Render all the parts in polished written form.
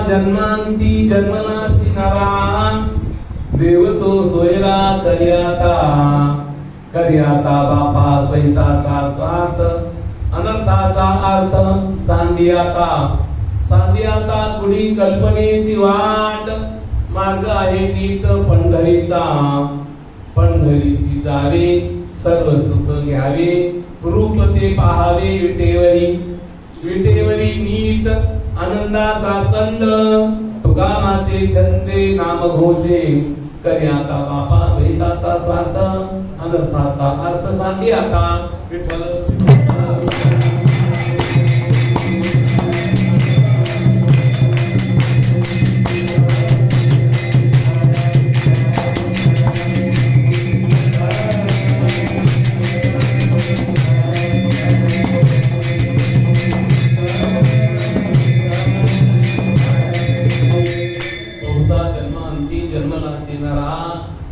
जन्मांती जन्मनासी नरा देव तो सोयरा करियाता बापा स्वहिताचा स्वार्थ अनर्थाचा अर्थ सांडियाता कुडी कल्पनेची वाट मार्ग आहे नीट पंढरीची जावे सर्व सुख घ्यावे रूप ते पाहावे विटेवरी नीट आनंदाचा कंद तुकामाचे छंदे नाम घोषे करियाता बापा सहिताचा स्वार्थ अनर्थाचा अर्थ सांडियाता विठ्ठल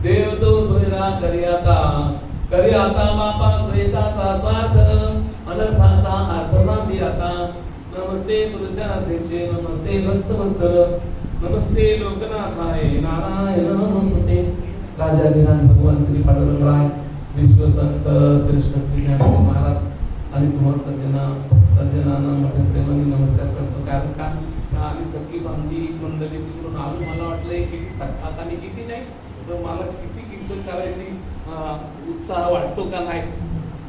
देव तो सोयरा करियाता बापा स्वहिताचा स्वार्थ अनर्थाचा अर्थ सांडियाता नमस्ते पुरुषाध्यक्षे नमस्ते भक्तवत्सल नमस्ते लोकनाथाय नारायण नमस्ते राजाधिराज भगवान श्री पांडुरंगराय विश्वसंत श्रेष्ठ श्री ज्ञानदेव महाराज आणि तुम्हाला सज्जनांना मोठ्या प्रेमाने नमस्कार करतो. कारण का आम्ही थक्की बांधली मंडळी तिकडून आलो, मला वाटलंय किती थकतात आणि किती नाही, तर मला किती कीर्तन करायची उत्साह वाटतो का नाही.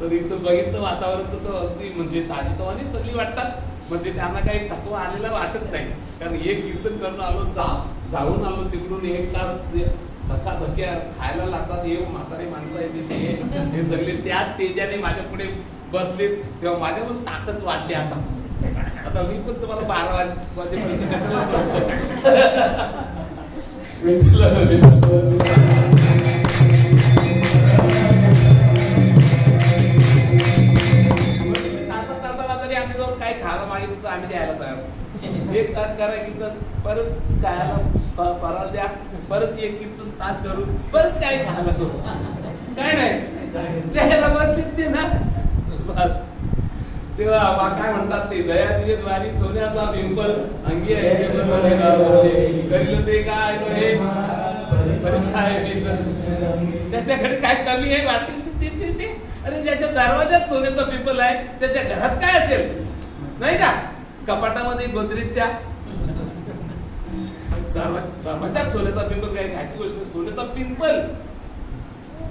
तर इथं बघितलं वातावरण तर अगदी म्हणजे ताजीतवानी सगळी वाटतात, म्हणजे त्यांना काही थकवा आलेला वाटत नाही. कारण एक कीर्तन करून आलो, जाऊन आलो तिकडून 1 तास धक्या खायला लागतात. हे म्हातारे माणसं आहेत हे सगळे त्याच तेजाने माझ्या पुढे बसले तेव्हा माझ्या पण ताकद वाढली. आता मी पण तुम्हाला 12 वाजेपर्यंत कशाला सांगतो. तासाला जरी आम्ही जाऊन काही खायला मागितलं तर आम्ही द्यायला तयार. 1 तास करा कीर्तन, परत खायला फराळ द्या, परत 1 कीर्तन तास करून परत काय खायला करू, काय नाही द्यायला बसलीत ते ना बस. तेव्हा काय म्हणतात ते दयाची द्वारी सोन्याचा पिंपल अंगी करील ते काय त्याच्याकडे काय कमी आहे वाटेल ते. अरे ज्याच्या दरवाजात सोन्याचा पिंपल आहे त्याच्या घरात काय असेल नाही का. कपाटामध्ये गोदरेजच्या दरवाजात सोन्याचा पिंपल काय घ्यायची गोष्ट. सोन्याचा पिंपल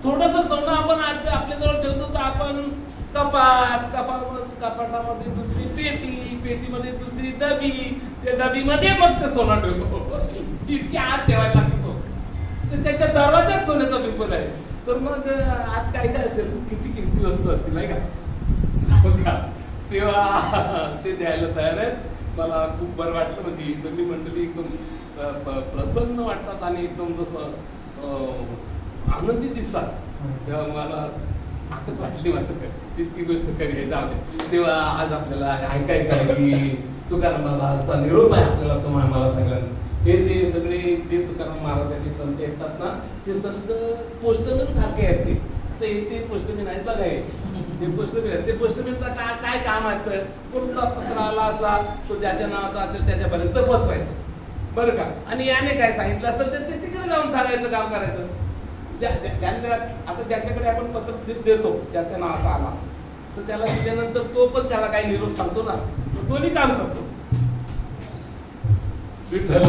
थोडस सोनं आपण आज आपल्याजवळ ठेवतो तर आपण कपाटामध्ये दुसरी पेटीमध्ये दुसरी डबी, त्या डबीमध्ये फक्त सोना ठेवतो. इतक्या आत ठेवायला लागतो. तर त्याच्या दरवाजात सोन्याचा पिंपल आहे. तर मग आत काय असेल, किती किमती वस्तू असतील नाही का. तेव्हा ते द्यायला तयार आहेत. मला खूप बरं वाटलं, म्हणजे ही सगळी मंडळी एकदम प्रसन्न वाटतात आणि एकदम जसं आनंदी दिसतात. तेव्हा मला ताकद वाटली तितकी गोष्ट करी जाऊ दे. तेव्हा आज आपल्याला ऐकायचं आहे की तुकाराम बाबाचा निरोप आहे आपल्याला. तुम्हाला मला सगळ्यांना हे जे सगळे ते तुकाराम महाराजांचे संत येतात ना, ते संत पोस्टमॅन सारखे आहेत. ते पोस्टमॅन आहेत बघा. ते पोस्टमॅनचं काय काम असतं, कोणता पत्र आला असला तो ज्याच्या नावाचा असेल त्याच्यापर्यंत पोचवायचं बरं का. आणि याने काय सांगितलं असेल तर ते तिकडे जाऊन सांगायचं, काम करायचं. आता ज्याच्याकडे आपण पत्र देतो ज्याच्या नावाचा आला तर त्याला दिल्यानंतर तो पण त्याला काही निरोप सांगतो ना, दोन्ही काम करतो. विठ्ठल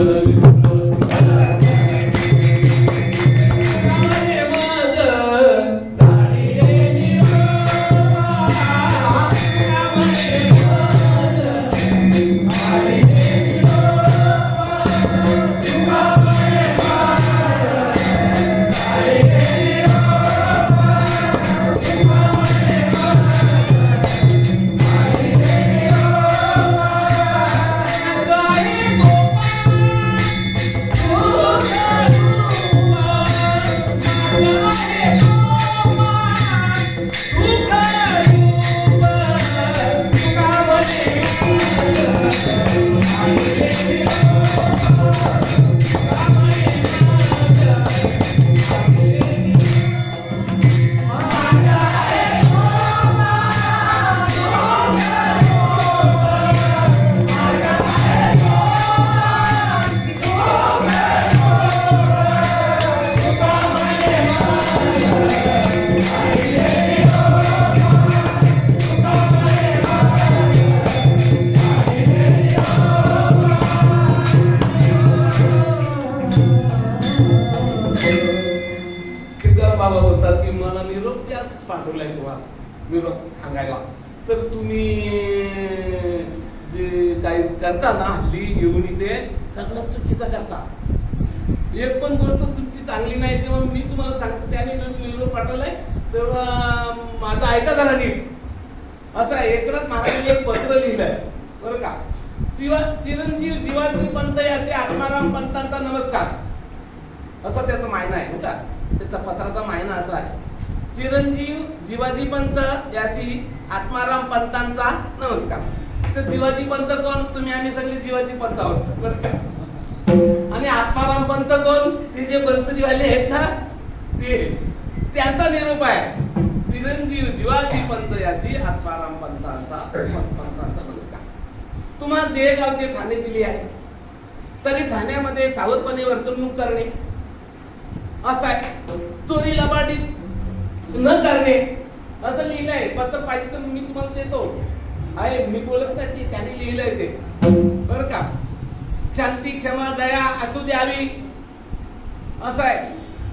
बाबा बोलतात की मला निरोप याच पाठवलाय तुम्हाला निरोप सांगायला. तर तुम्ही जे काही करता ना हल्ली येऊन इथे सगळं चुकीचं करता. एक पण गोष्ट तुमची चांगली नाही तेव्हा मी तुम्हाला सांगतो त्याने निरोप पाठवलाय तेव्हा माझं ऐका जरा नीट. असं आहे, एकनाथ महाराजांनी एक पत्र लिहिलंय बरं का. चिरंजीव जीवाजी पंत याचे आत्माराम पंतांचा नमस्कार, असा त्याचा मायना आहे हो का. त्याचा पत्राचा मायना असा आहे, चिरंजीव जीवाजी पंत याची आत्माराम पंतांचा नमस्कार. तर जीवाजी पंत कोण? तुम्ही आम्ही सगळे जीवाजी पंत आहोत बरं का. आणि आत्माराम पंत कोण? ते जे बंसरीवाले आहेत ना ते, त्यांचा निरोप आहे. चिरंजीव जीवाजी पंत याची आत्माराम पंतांचा नमस्कार. तुम्हाला देहगावचे ठाणे दिले आहे, तरी ठाण्यामध्ये सावधपणे वर्तणूक करणे असं आहे. चोरी लबाडीत न करणे असं लिहिलंय. पत्र पाहिजे तर मी तुम्हाला देतो आहे, मी बोलत नाही, त्याने लिहिलंय ते बरं का. शांती क्षमा दया असू द्यावी असं आहे.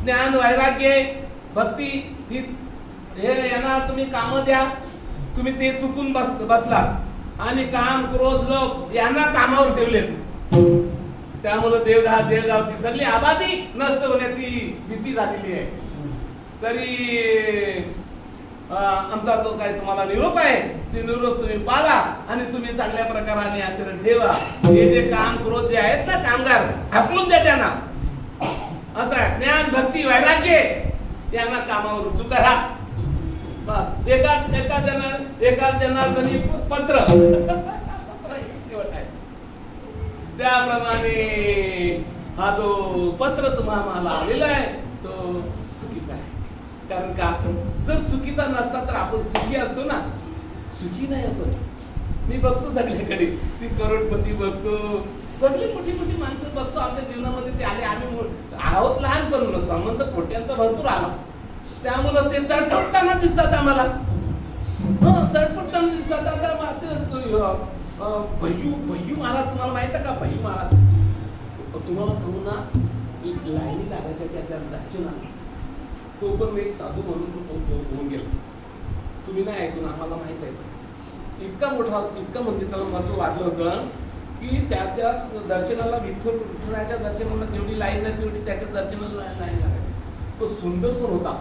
ज्ञान वैराग्य भक्ती हे यांना तुम्ही काम द्या. तुम्ही ते चुकून बसला आणि काम क्रोध लोभ यांना कामावर ठेवलेत, त्यामुळे देवगावची सगळी आबादी नष्ट होण्याची भीती झालेली आहे. तरी आमचा जो काही तुम्हाला निरोप आहे ते निरोप तुम्ही पाळा आणि तुम्ही चांगल्या प्रकाराने आचरण ठेवा. हे जे काम क्रोध जे आहेत ना कामगार हाकलून द्या त्यांना. असं आहे, ज्ञान भक्ती वैराग्य यांना कामावर रुजू करा बस. एका जनार्दनी पत्र त्याप्रमाणे हा जो पत्र तुम्हाला आलेला आहे तो चुकीचा आहे. कारण का जर चुकीचा नसता तर आपण सुखी असतो ना. सुखी नाही आपण. मी बघतो सगळ्याकडे ती करोडपती बघतो, सगळी मोठी मोठी माणसं बघतो आमच्या जीवनामध्ये. ते आले, आम्ही आहोत लहानपण संबंध पोट्यांचा भरपूर आला, त्यामुळं ते तडफडताना दिसतात आम्हाला. तडफडताना दिसतात. आता भय्यू महाराज तुम्हाला माहित आहे का? भय्यू महाराज तुम्हाला सांगू ना, लाईनी लागायच्या त्याच्या दर्शनाला. तो पण एक साधू म्हणून होऊन गेला. तुम्ही नाही ऐकून, आम्हाला माहित आहे. इतका मोठा, इतका म्हणजे त्याला महत्व वाढलं होतं की त्याच्या दर्शनाला विठ्ठलाच्या दर्शनाला जेवढी लाईन नाही तेवढी त्याच्या दर्शनाला लाईन लागायची. तो सुंदर पण होता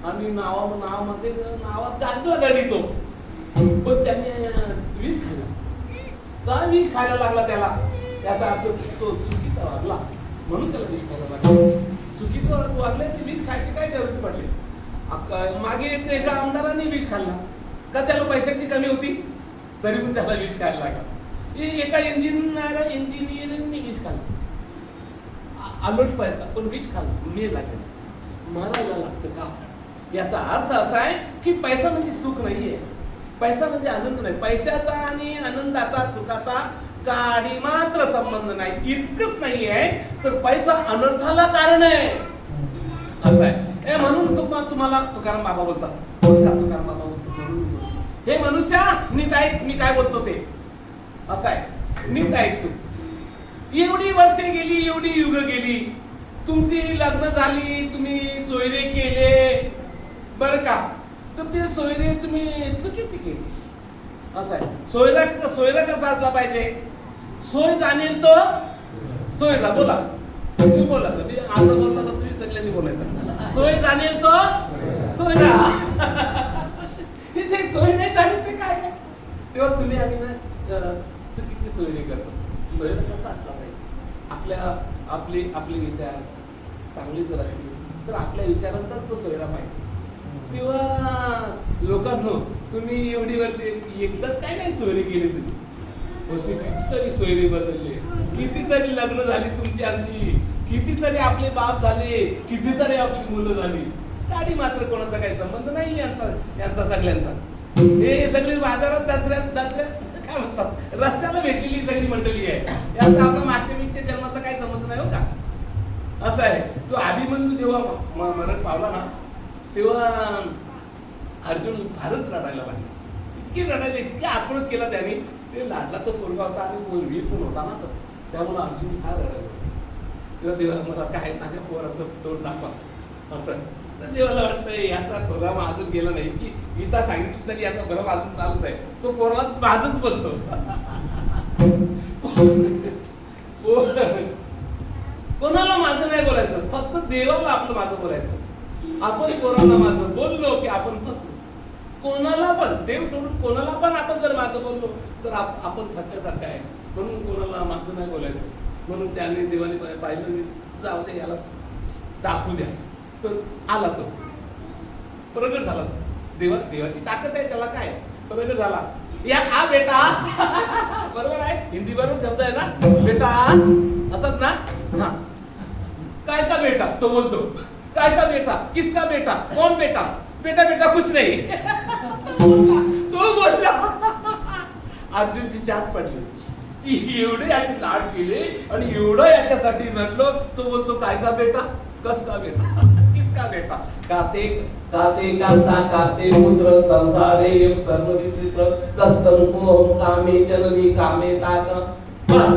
आणि नावात गाजला गाडी तो. पण त्याने विष खाल्ला. का विष खायला लागला त्याला? त्याचा अर्थ तो चुकीचा वागला म्हणून त्याला विष खायला लागला. चुकीचं वागले ते विष खायची काय जरूर पडली? मागे एका आमदाराने विष खाल्ला का त्याला पैशाची कमी होती तरी पण त्याला विष खायला लागला. एका इंजिनियरने विष खाल्ला, आलोट पैसा पण विष खाल्ला, मी लागेल. मरायला लागतं का? याचा अर्थ असा आहे की पैसा म्हणजे सुख नाहीये, पैसा म्हणजे आनंद नाही. पैशाचा आणि आनंदाचा सुखाचा काडी मात्र संबंध नाही. इतकंच नाही आहे तर पैसा अनर्थाला कारण आहे असं आहे. म्हणून तुम्हाला तुकाराम बाबा बोलतात. तुकाराम बाबा बोलतो, हे मनुष्या नीट ऐक मी काय बोलतो ते. असं आहे, नीट ऐक तू. एवढी वर्षे गेली, एवढी युग गेली, तुमची लग्न झाली, तुम्ही सोयरे केले बरं का. तर ते सोयरे तुम्ही चुकीची केली. असं आहे, सोयरा कसा असला पाहिजे? सोय जाणेल तो सोयरा. बोला तुम्ही, बोला तुम्ही, आता बोलला तर तुम्ही सगळ्यांनी बोलायचं. सोय जाणेल तो सोयरा. इथे सोय नाही झाली ते काय नाही, तेव्हा तुम्ही आम्ही ना चुकीची सोयरी करतो. सोयरा कसा असला पाहिजे? आपले विचार चांगले जर असतील तर आपल्या विचारांचाच तो सोयरा पाहिजे. तेव्हा लोकांनो, तुम्ही एवढी वर्षे एकदाच काय नाही सोयरी केली, तुम्ही कितीतरी सोयरी बदलले, कितीतरी लग्न झाली तुमची आमची, कितीतरी आपले बाप झाले, कितीतरी आपली मुलं झाली. गाडी मात्र कोणाचा काही संबंध नाही यांचा सगळ्यांचा. हे सगळी बाजारात दसऱ्यात काय म्हणतात रस्त्याला भेटलेली सगळी मंडळी आहे. याचा आपला मागच्या जन्माचा काही संबंध नाही हो का. असं आहे. तो अभिमन्यू जेव्हा मरण पावला ना तेव्हा अर्जुन फारच रडायला लागला. इतकी रडायला, इतकी आक्रोश केला त्याने. ते लाडलाचा पोरगा होता आणि वीर पण होता ना, तर त्यामुळे अर्जुन फार रडायला. तेव्हा मला काय माझ्या पोराचं तोंड दाखवा असं. तर देवाला वाटतं याचा भरम अजून गेला नाही, की गीता सांगितली तरी याचा भरम अजून चालूच आहे. तो पोराला माझच बोलतो. कोणाला माझं नाही बोलायचं, फक्त देवाला आपलं माझं बोलायचं. आपण कोणाला माझं बोललो की आपण फसलो. कोणाला पण, देव सोडून कोणाला पण आपण जर माझं बोललो तर आपण फसल्यासारखं आहे. म्हणून कोणाला माझं नाही बोलायचं. म्हणून त्याने देवाने पाहिलं, जाऊ दे याला दाखवू द्या. तर आला तो, प्रगट झाला. देवाची ताकद आहे, त्याला काय प्रगट झाला. या आ बेटा. बरोबर आहे, हिंदी बरोबर शब्द आहे ना, बेटा असत ना. हा, काय का बेटा, तो बोलतो. काय का बेटा, किसका बेटा, कौन बेटा, बेटा बेटा कुछ नहीं. तो बोलला. अर्जुनची चाट पडली की एवढे याची लाड केले आणि एवढं याच्यासाठी रडलो. तो बोलतो काय का बेटा, कस का बेटा, किसका बेटा. काते काते कांता कास्ते पुत्र संसारे सर्व विचित्र कस्तम कोहम कामे जननी कामे ताक. बस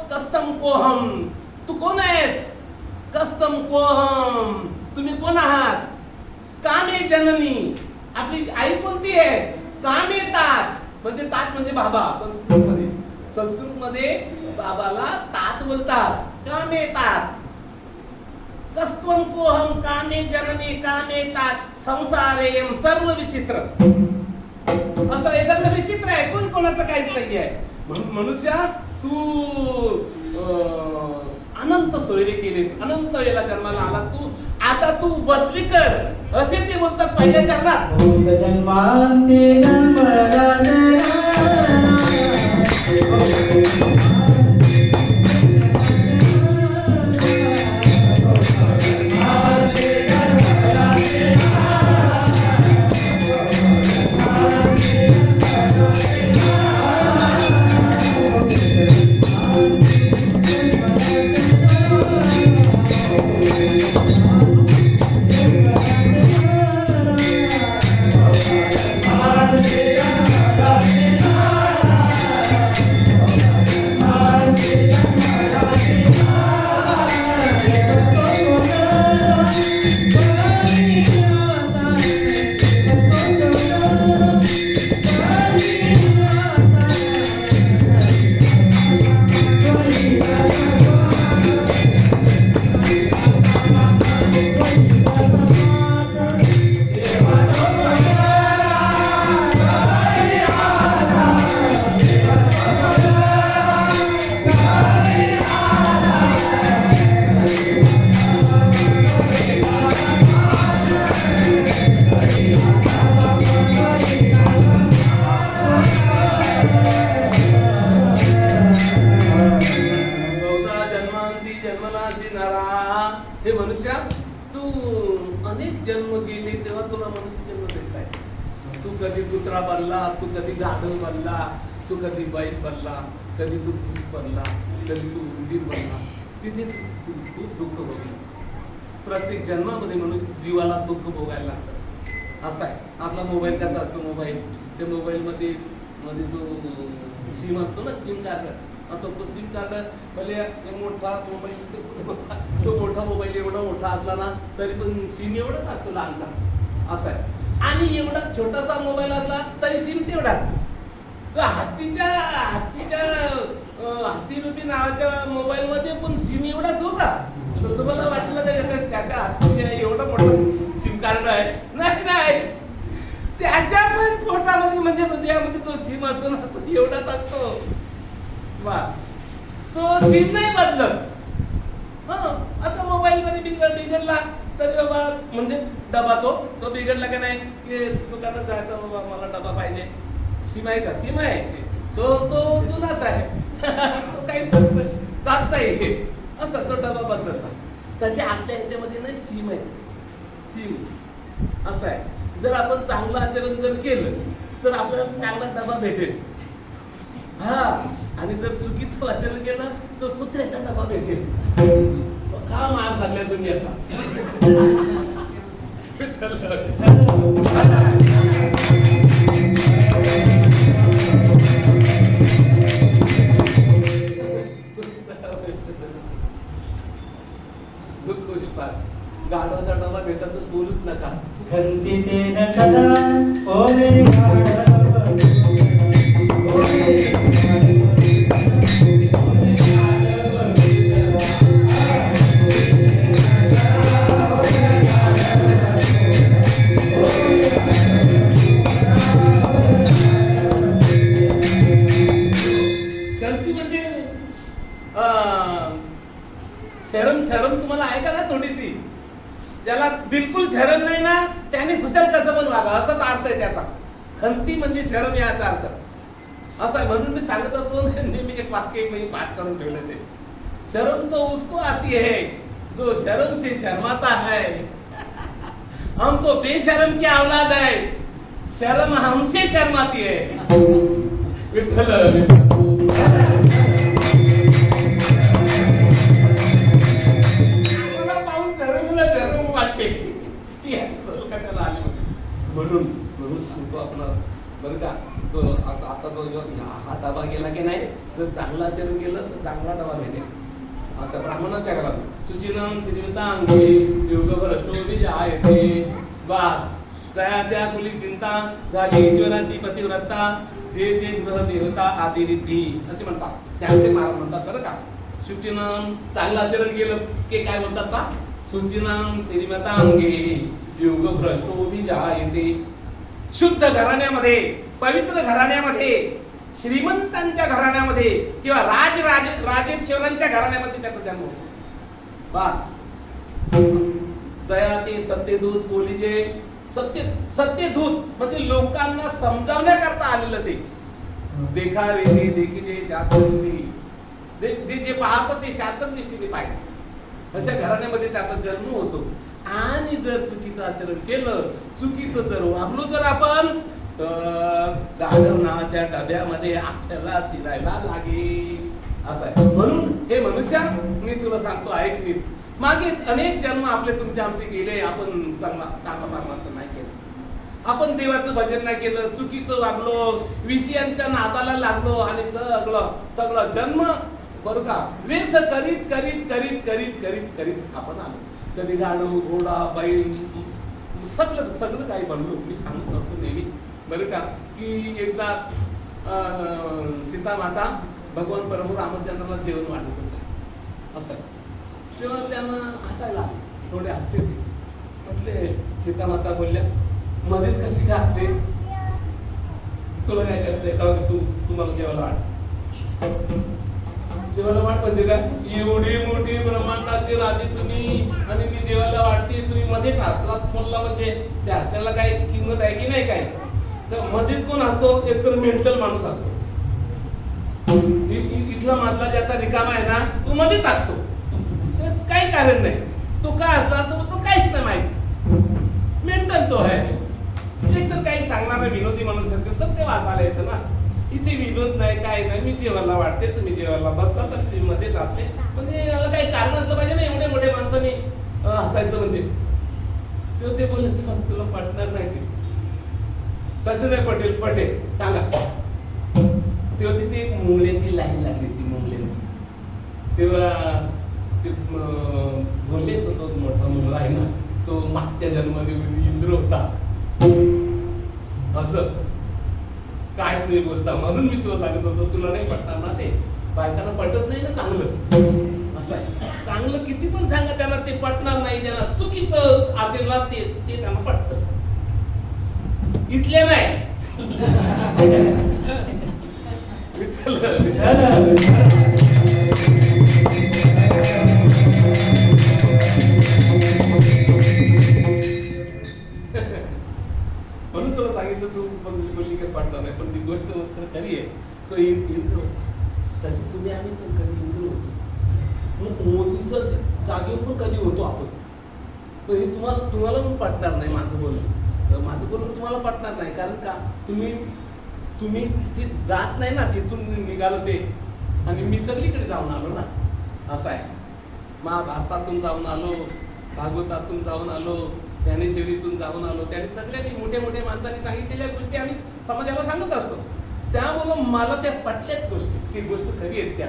कस्तम कोहम, तू कोण आहेस. कस्तम कोहम, तुम्ही कोण आहात. कामे जननी, आपली आई कोणती आहे. कामे तात, म्हणजे तात म्हणजे बाबा. संस्कृत मध्ये बाबाला तात बोलतात. कामे तात. कस्त्वं कोहम कामे जननी कामे तात संसारेयम सर्व विचित्र. असं हे सगळं विचित्र आहे, कोण कोणाचं काहीच नाही आहे. म्हणून मनुष्या तू अनंत सोयरे केलेस, अनंत वेळेला जन्माला आला तू, आता तू बदली कर, असे ते बोलतात पहिल्या चरणात. जन्मांते हे मनुष्या तू अनेक जन्म गेले तेव्हा तुला मनुष्य जन्म भेटलाय. तू कधी कुत्रा बनला, तू कधी गाढव बनला, तू कधी बैल बनला, कधी तू भूस बनला, कधी तू उंदीर बनला. तिथे तू खूप दुःख भोगलं. प्रत्येक जन्मामध्ये मनुष्य जीवाला दुःख भोगायला लागतं. असं आहे. आपला मोबाईल कसा असतो, मोबाईल त्या मोबाईलमध्ये मध्ये जो सिम असतो ना, सिम कार्ड. आता तो सिम कार्ड पहिले मोठा मोबाईल होता, तो मोठा मोबाईल एवढा मोठा असला ना तरी पण सिम एवढाच असतो लहानसा. असं आहे. आणि एवढा छोटासा मोबाईल असला तरी सिम तेवढाच. हत्तीच्या हत्तीरूपी नावाच्या मोबाईल मध्ये पण सिम एवढाच हो का. तुम्हाला वाटलं का त्याच्या हत्तीच्या एवढं मोठं सिम कार्ड आहे. नाही, त्याच्या पण पोटामध्ये म्हणजे हृदयामध्ये तो सिम असतो ना, तो एवढाच असतो. वा, तो सिम नाही बदलत. आता मोबाईल जरी बिघडला तरी बाबा म्हणजे डबा तो बिघडला का नाही की दुकानात जायचं, बाबा मला डबा पाहिजे. सिम आहे का, सिम आहे, तो जुनाच आहे. तो काही जात नाही असं, तो डबा बदलता. तसे आपल्या ह्याच्यामध्ये नाही, सिम आहे, सिम असं आहे. जर आपण चांगलं आचरण जर केलं तर आपल्याला चांगला डबा भेटेल. हा, आणि जर चुकीचं आचरण केलं तर कुत्र्याचा डबा भेटेल. का मार सगळ्या दुनियाचा. गाढवाचा डबा भेटतच बोलूच नका. खंती ते नटना ओरे गाढव ओरे गलती म्हणजे शरम शरम तुम्हाला आहे का ना थोडीशी. ज्याला बिलकुल शरम नाही ना त्याने खुशाल कसं पण वागा असाच अर्थ आहे त्याचा. खंती म्हणजे शरम याचा अर्थ असा आहे. म्हणून मी सांगत होतो नेहमी एक वाक्य मी पाठ करून ठेवलं ते, शर्म तो उसको आती है जो शर्म से शर्माता है. हम तो बेशरम की औलाद है, शर्म हमसे शर्माती है. विठ्ठल वाटते की कशाला आले म्हणून म्हणून सांगतो आपण बरं का. तो आता तो हा डबा गेला की नाही, जर चांगला आचरण केलं तर चांगला डबा भेटेल. असं ब्राह्मणाच्या घरात सुचिनम श्रीमंतांगे योगभ्रष्टोभी आहे बास दयाच्या कुली चिंता झाली ईश्वराची पतिव्रता जे जे ग्रह देवता आदी रीती असे म्हणतात. त्यांचे महाराज म्हणतात बरं का. सुचिनम चांगलं आचरण केलं की काय म्हणतात का, सुचिनम श्रीमतांगे योग भ्रष्टोभी जायते. शुद्ध घराण्यामध्ये, पवित्र घराण्यामध्ये, श्रीमंतांच्या घराण्यामध्ये किंवा राजेश्वरांच्या घराण्यामध्ये त्याचा जन्म होतो. बस जया ते सत्यदूत बोलीजे. सत्यदूत म्हणजे लोकांना समजावण्याकरता आलेलं ते. देखावे ते देखीजे शास्त्रदृष्टी जे पाहतं ते शास्त्रदृष्टीने पाहिजे. अशा घराण्यामध्ये त्याचा जन्म होतो. आणि जर चुकीचं आचरण केलं, चुकीचं जर वागलो जर आपण, तर गाढवणाच्या डब्यामध्ये आपल्याला फिरायला लागेल असं आहे. म्हणून हे मनुष्य मी तुला सांगतो ऐक नीट. मागे अनेक जन्म आपले तुमचे आमचे गेले. आपण चांगला परमार्थ नाही केलं, आपण देवाचं भजन नाही केलं, चुकीचं वागलो, विषयांच्या नादाला लागलो आणि सगळं जन्म बरं का व्यर्थ करीत करीत करीत करीत करीत करीत आपण आलो. कधी गाडो घोडा बैल सगळं काही बनलो. मी सांगत नसतो नेहमी बरं का की एकदा सीता माता भगवान प्रभू रामचंद्राला जेवण वाटत होते असं. तेव्हा त्यांना हसायला थोडे हसते ते. म्हटले सीता माता बोलल्या मध्येच कशी का हसते, तुला काय करायचंय का, तुम्हाला जेवायला वाट जेवायला वाट म्हणजे काय, एवढी मोठी ब्रह्मांडाची राजी तुम्ही आणि मी जेवायला वाटते, तुम्ही मध्येच हसलात बोलला म्हणजे त्या हसण्याला काय किंमत आहे की नाही. काय तर मध्येच कोण असतो, एकतर मेंटल माणूस असतो. इथला मधला ज्याचा रिकामा आहे ना तो मध्येच असतो, काही कारण नाही. तो काय असला तो काहीच नाही माहित, मेंटल तो आहे. एकतर काही सांगणारा विनोदी माणूस असेल तर ते वाचायला येतं ना. इथे विनोद नाही काय नाही, मी जेवायला वाटते तुम्ही जेवायला बसता तर तुम्ही मध्येच असले म्हणजे याला काही कारण असलं पाहिजे ना. एवढे मोठे माणसाने हसायचं म्हणजे तेव्हा ते बोलले तुला पटणार नाही ते. कसं नाही पटेल सांगा. तेव्हा तिथे एक मुंगल्यांची लाईन लागली होती मुंगल्यांची. तेव्हा ते बोलले तो मोठा मुलगा आहे ना तो मागच्या जन्मामध्ये इंद्र होता असं काय तुम्ही बोलता. म्हणून मी तुला सांगत होतो तुला नाही पटणार ना ते. बायकांना पटत नाही ना चांगलं असं आहे. चांगलं किती पण सांगा त्यांना ते पटणार नाही. ज्यांना चुकीचं असेल ना ते त्यांना पटत. इथले नाही म्हणून तुला सांगितलं तू बोलली काही पटणार नाही. पण ती गोष्ट खरी आहे. तो इंद्र होता तशी तुम्ही आम्ही पण कधी इंद्र होतो. मग मोदीचं जागेवर पण कधी होतो आपण. तर हे तुम्हाला पण पटणार नाही माझं बोलणं. माझं बोलणं तुम्हाला पटणार नाही. कारण का तुम्ही तिथे जात नाही ना. तिथून निघालो ते आणि मी सगळीकडे जाऊन आलो ना असं आहे. महाभारतातून जाऊन आलो, भागवतातून जाऊन आलो, ज्ञानेश्वरीतून जाऊन आलो. त्याने सगळ्यांनी मोठ्या मोठ्या माणसांनी सांगितलेल्या गोष्टी आम्ही समाजाला सांगत असतो. त्यामुळं मला त्या पटल्याच गोष्टी. ती गोष्ट खरी आहेत त्या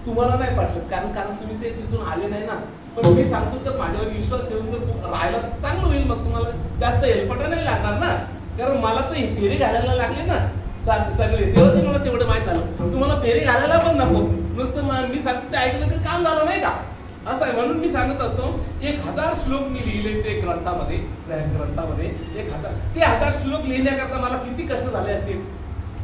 तुम्हाला नाही पटलं कारण तुम्ही ते तिथून आले नाही ना. पण मी सांगतो तर माझ्यावर विश्वास ठेवून जर राहायला चांगलं होईल, मग तुम्हाला जास्त हेलपटा नाही लागणार ना, कारण मला तर ही फेरी घालायला लागली ना सगळे, तेव्हा ते मला तेवढं माहित झालं. तुम्हाला फेरी घालायला पण नको, नुसतं मी सांगतो ते ऐकलं तर काम झालं नाही का, असं आहे. म्हणून मी सांगत असतो 1000 श्लोक मी लिहिले ते ग्रंथामध्ये, त्या ग्रंथामध्ये 1000 ते 1000 श्लोक लिहिण्याकरता मला किती कष्ट झाले असतील,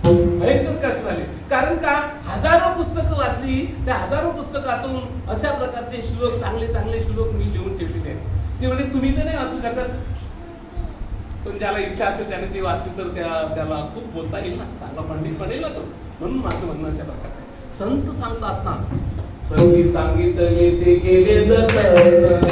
भयंकर कष्ट झाले. कारण का हजारो पुस्तकं वाचली, त्या हजारो पुस्तकातून अशा प्रकारचे श्लोक, चांगले चांगले श्लोक मी लिहून ठेवलेले आहेत. ते म्हणजे तुम्ही तर नाही वाचू शकत, पण ज्याला इच्छा असेल त्याने ते वाचली तर त्याला खूप बोलता येईल ना, चांगला पंडित बनेल ना तो. म्हणून माझं म्हणणं अशा प्रकारचं आहे. संत सांगतात ना, संती सांगितले ते केले जतन,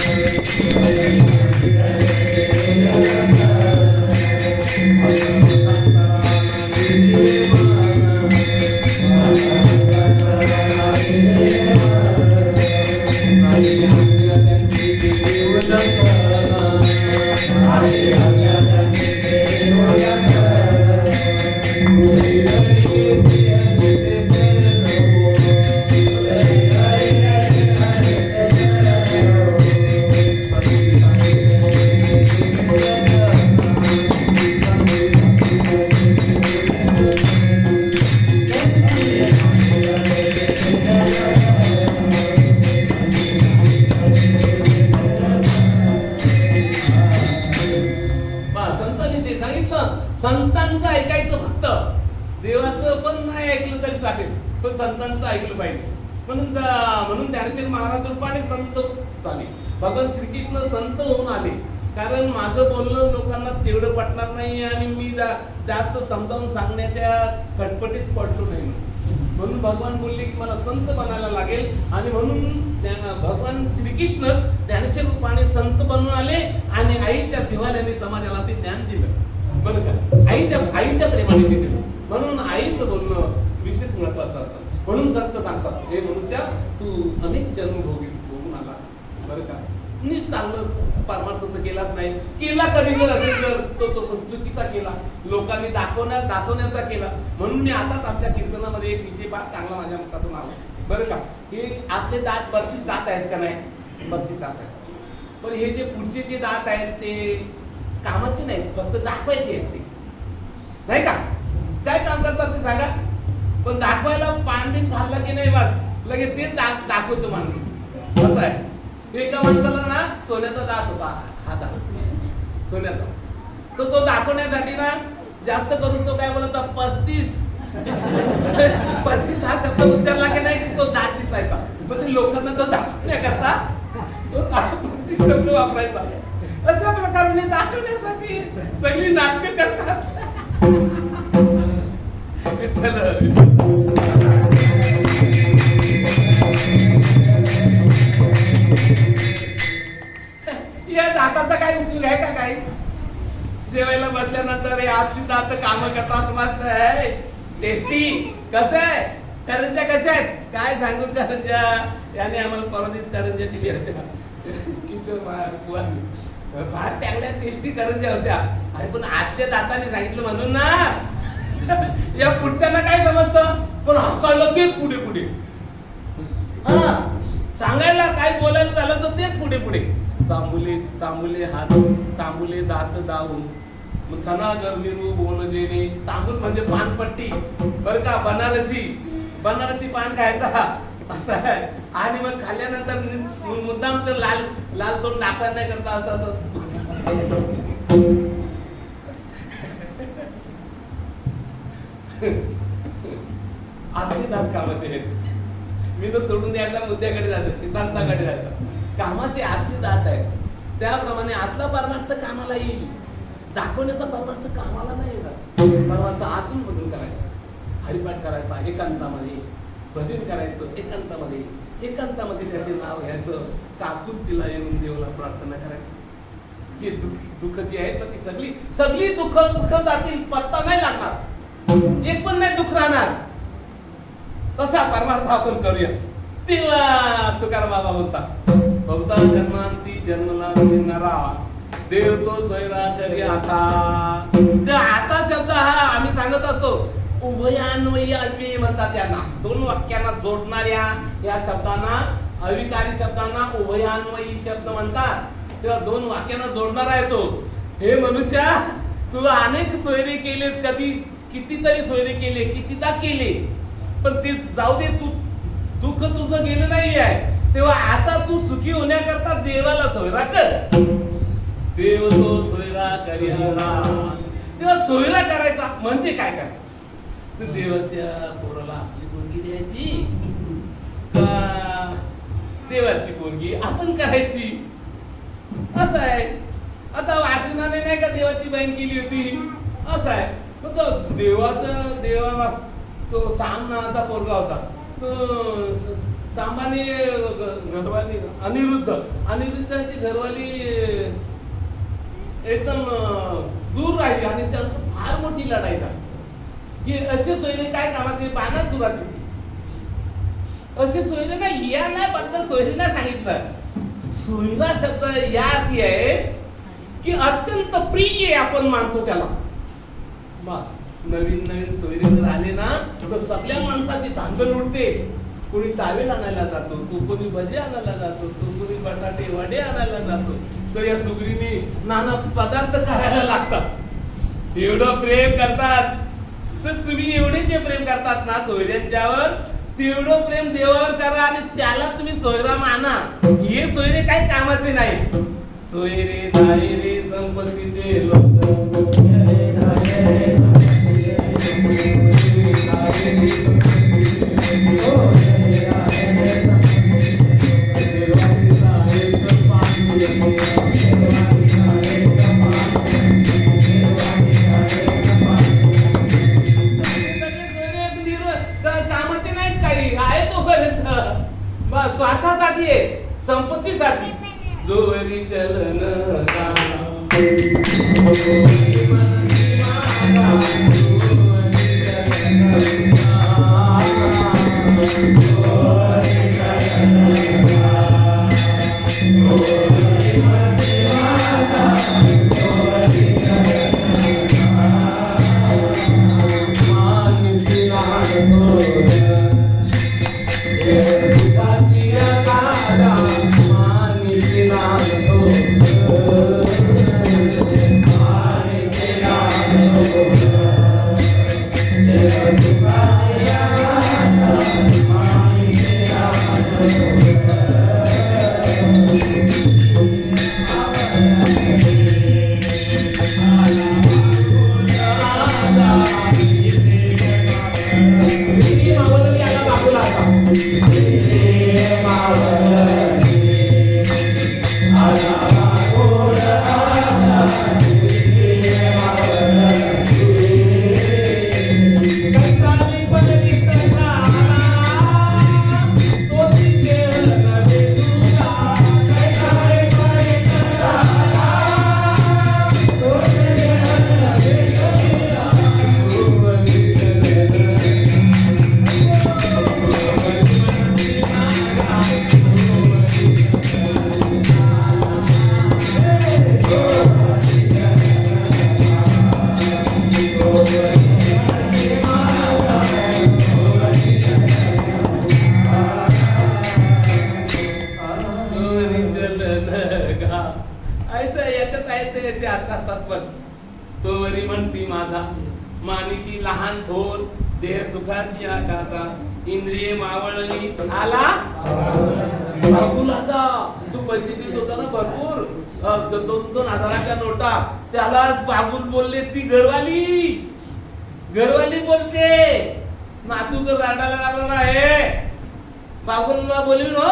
संतांचं ऐकायचं फक्त, देवाचं पण नाही ऐकलं तरी चालेल, पण संतांचं ऐकलं पाहिजे. म्हणून ज्ञानेश्वर महाराज रूपाने संत झाले, भगवान श्रीकृष्ण संत होऊन आले. कारण माझं बोलणं लोकांना तेवढं पटणार नाही आणि मी जास्त समजावून सांगण्याच्या खटपटीत पडलो नाही, म्हणून भगवान बोलले की मला संत बनायला लागेल. आणि म्हणून भगवान श्रीकृष्णच ज्ञानेश्वर रूपाने संत बनून आले आणि आईच्या जिव्हाळ्याने समाजाला ते ज्ञान दिलं, बरं का, आईच्या प्रेमाने ते दिलं. म्हणून आईचं बोलणं विशेष महत्वाचं असतं. म्हणून संत सांगतात, हे मनुष्या तू अनेक जन्म भोगून आला, बरं का, नीट चांगलं परमार्थ तर केलाच नाही, केला कधी जर असेल तर तो चुकीचा केला, लोकांनी दाखवण्याचा केला. म्हणून मी आताच आमच्या कीर्तनामध्ये एक विषय फार चांगला माझ्या मतातून आला, बरं का, की आपले दात 32 दात आहेत का नाही, 32 दात आहेत, पण हे जे पुढचे जे दात आहेत ते कामाचे नाहीत, फक्त दाखवायचे आहेत ते, नाही का. काय काम करतात ते सांगा, पण दाखवायला पान खाल्ला की नाही बस लगेच ते दाखवतो माणूस. असं आहे. एका माणसाला ना सोन्याचा दात होता, हा दात सोन्याचा, तर तो दाखवण्यासाठी ना जास्त करून तो काय बोलत 35 35 हा शब्द उच्चारला की नाही की तो दात दिसायचा, पण ते लोकांना तो दाखवण्याकरता तो 35 शब्द वापरायचा. अशा प्रकारे दाखवण्यासाठी सगळी नाटकं करतात. या दाताचा काय उपयोग आहे का? काही जेवायला बसल्यानंतर हे आतली दात काम करतात, मस्त आहे, टेस्टी. कसं आहे, करंज्या कशा आहेत काय सांगू, करंज्या याने आम्हाला परवादिवस करंज्या दिली होत्या किशोर फार चांगल्या टेस्टी करंज्या होत्या. अरे पण आतल्या दाताने सांगितलं म्हणून ना या पुढच्यांना काय समजतं, पण हसायला तेच पुढे पुढे, हा सांगायला काय बोलायला झालं तर तेच पुढे पुढे. तांबुले तांबुले हात तांबुले दात दावून मग चना गरमिरू बोल देणे. तांबूल म्हणजे पानपट्टी, बर का, बनारसी पान खायचा असं आहे. आणि मग खाल्ल्यानंतर मुद्दाम तर लाल लाल तोंड दाखवायला नाही करता, असं असं आतले दात कामाचे आहेत. मी तर सोडून द्यायचा, मुद्द्याकडे जायचं, सिद्धांताकडे जायचं. कामाचे आतले दात आहेत, त्याप्रमाणे आतला परमार्थ कामाला येईल, दाखवण्याचा परमार्थ कामाला नाही येणार. परमार्थ आतून मधून करायचा, हरिपाठ करायचा एकांतामध्ये, भजन करायचं एकांतामध्ये, एकांतामध्ये त्याचे नाव घ्यायचं, काकुतीला येऊन देवाला प्रार्थना करायचं. जे दुःख जी आहेत ना ती सगळी दुःख कुठं जातील पत्ता नाही लागणार, एक पण नाही दुःख राहणार. तसा परमार्थ आपण करूया. तेव्हा तुकाराम बाबा बोलतात, बहुता जन्मांती जन्मला नरा देव तो सोयरा करी आता. आता शब्द हा आम्ही सांगत असतो, उभयान्वयी अव्ययी म्हणतात त्यांना, दोन वाक्यांना जोडणाऱ्या या शब्दांना अविकारी शब्दांना उभयान्वयी शब्द म्हणतात. तेव्हा दोन वाक्यांना जोडणारा आहे तो. हे मनुष्या, तू अनेक सोयरे केलेत, कधी कितीतरी सोयरे केले, कितीदा केले, पण ते जाऊ दे, तू दुःख तुझं गेलं नाही आहे. तेव्हा आता तू सुखी होण्याकरता देवाला सोयरा कर. देव तो सोयरा करियाला. तेव्हा सोयरा करायचा म्हणजे काय करायचं? तर देवाच्या पोराला आपली पोरगी द्यायची का देवाची पोरगी आपण करायची, असं आहे. आता अर्जुनाने नाही का देवाची बहीण केली होती, असं आहे. मग तो देवाला तो साम नावाचा पोरगा होता. तो सांबाने घरवाली अनिरुद्धाची घरवाली एकदम दूर राहिली आणि त्यांचं फार मोठी लढाई झाली. की असे सोयरे काय कामाचे, बाणासुराचे. असे सोयरे ना या नाही बद्दल सोयरीला सांगितलं. सोयरा शब्द या अर्थी आहे की अत्यंत प्रिय आपण मानतो त्याला. बस नवीन सोयरे जर आले ना तर सगळ्या माणसाची धांदल उडते. कोणी टावेल आणायला जातो, तो कोणी भजे आणायला जातो, तो कोणी बटाटे वडे आणायला जातो. तर या सुगरीने नाना पदार्थ करायला लागतात. एवढं प्रेम करतात. तर तुम्ही एवढे जे प्रेम करतात ना सोयऱ्यांच्यावर, तेवढं प्रेम देवावर करा आणि त्याला तुम्ही सोयरा माना. हे सोयरे काही कामाचे नाही. सोयरे धायरे संपत्तीचे लोक. कामाचे नाहीत काही, आहे तोपर्यंत स्वार्थासाठी आहे, संपत्तीसाठी. जोवरी चलन तोवरी म्हणती माझा मानिती लहान थोर देह सुखाची आकाचा इंद्रिय मावळली आला बाबूलाचा. तू पैसे देत होता ना भरपूर, 2-2 हजाराच्या नोटा, त्याला बाबूल बोलले. ती घरवाली बोलते नातू जर राडायला लागला ना हे बाबूला बोलवीन हो.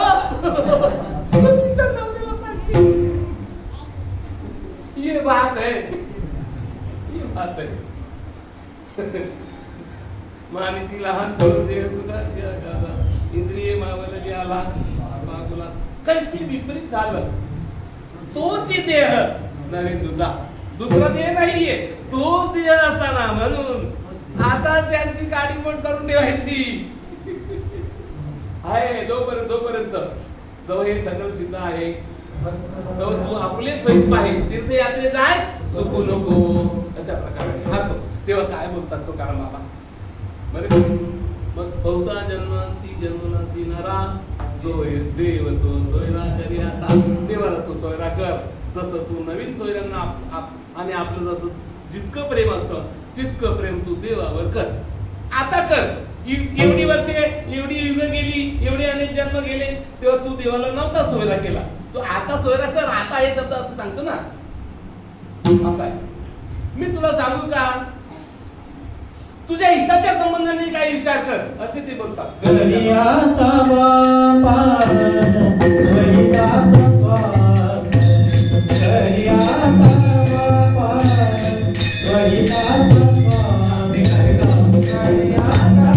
तिच्या नवऱ्याला सांगते ये बात है, ये बात है. मानिती लहान थोर देह सुखाची आकाचा इंद्रिय मावळली आला बाबूला. कैसे विपरीत झालं. तोच देह नवीन तुझा, दुसरा देह नाहीये, तोच देह असताना म्हणून आता त्यांची गाडी पण करून ठेवायची आहे. जोपर्यंत जवळ हे सगळं सिद्ध आहे तेव्हा तू आपले स्वयं पाहिजे तीर्थयात्रे जाय चुकू नको अशा प्रकारे असो. तेव्हा काय बोलतात तो कारण बाबा बरे. मग बहुता जन्मांती जन्मनासी नरा देव तो सोयरा करी आता. देवाला तू सोयरा कर. जसं तू नवीन सोयऱ्यांना आणि आपलं जसं जितकं प्रेम असतं तितकं प्रेम तू देवावर कर. आता कर. एवढी वर्षे, एवढी युग गेली, एवढे अनेक जन्म गेले, तेव्हा तू देवाला नव्हता सोयरा केला. तू आता सोयरा कर. आता हे शब्द असं सांगतो ना, असं आहे. मी तुला सांगू का, तुझ्या हिताच्या संबंधाने काही विचार कर, असे ते बोलतात. करियाता बापा स्वहिताचा स्वार्थ, करियाता बापा स्वहिताचा स्वार्थ, करियाता बापा स्वहिताचा स्वार्थ, करियाता बापा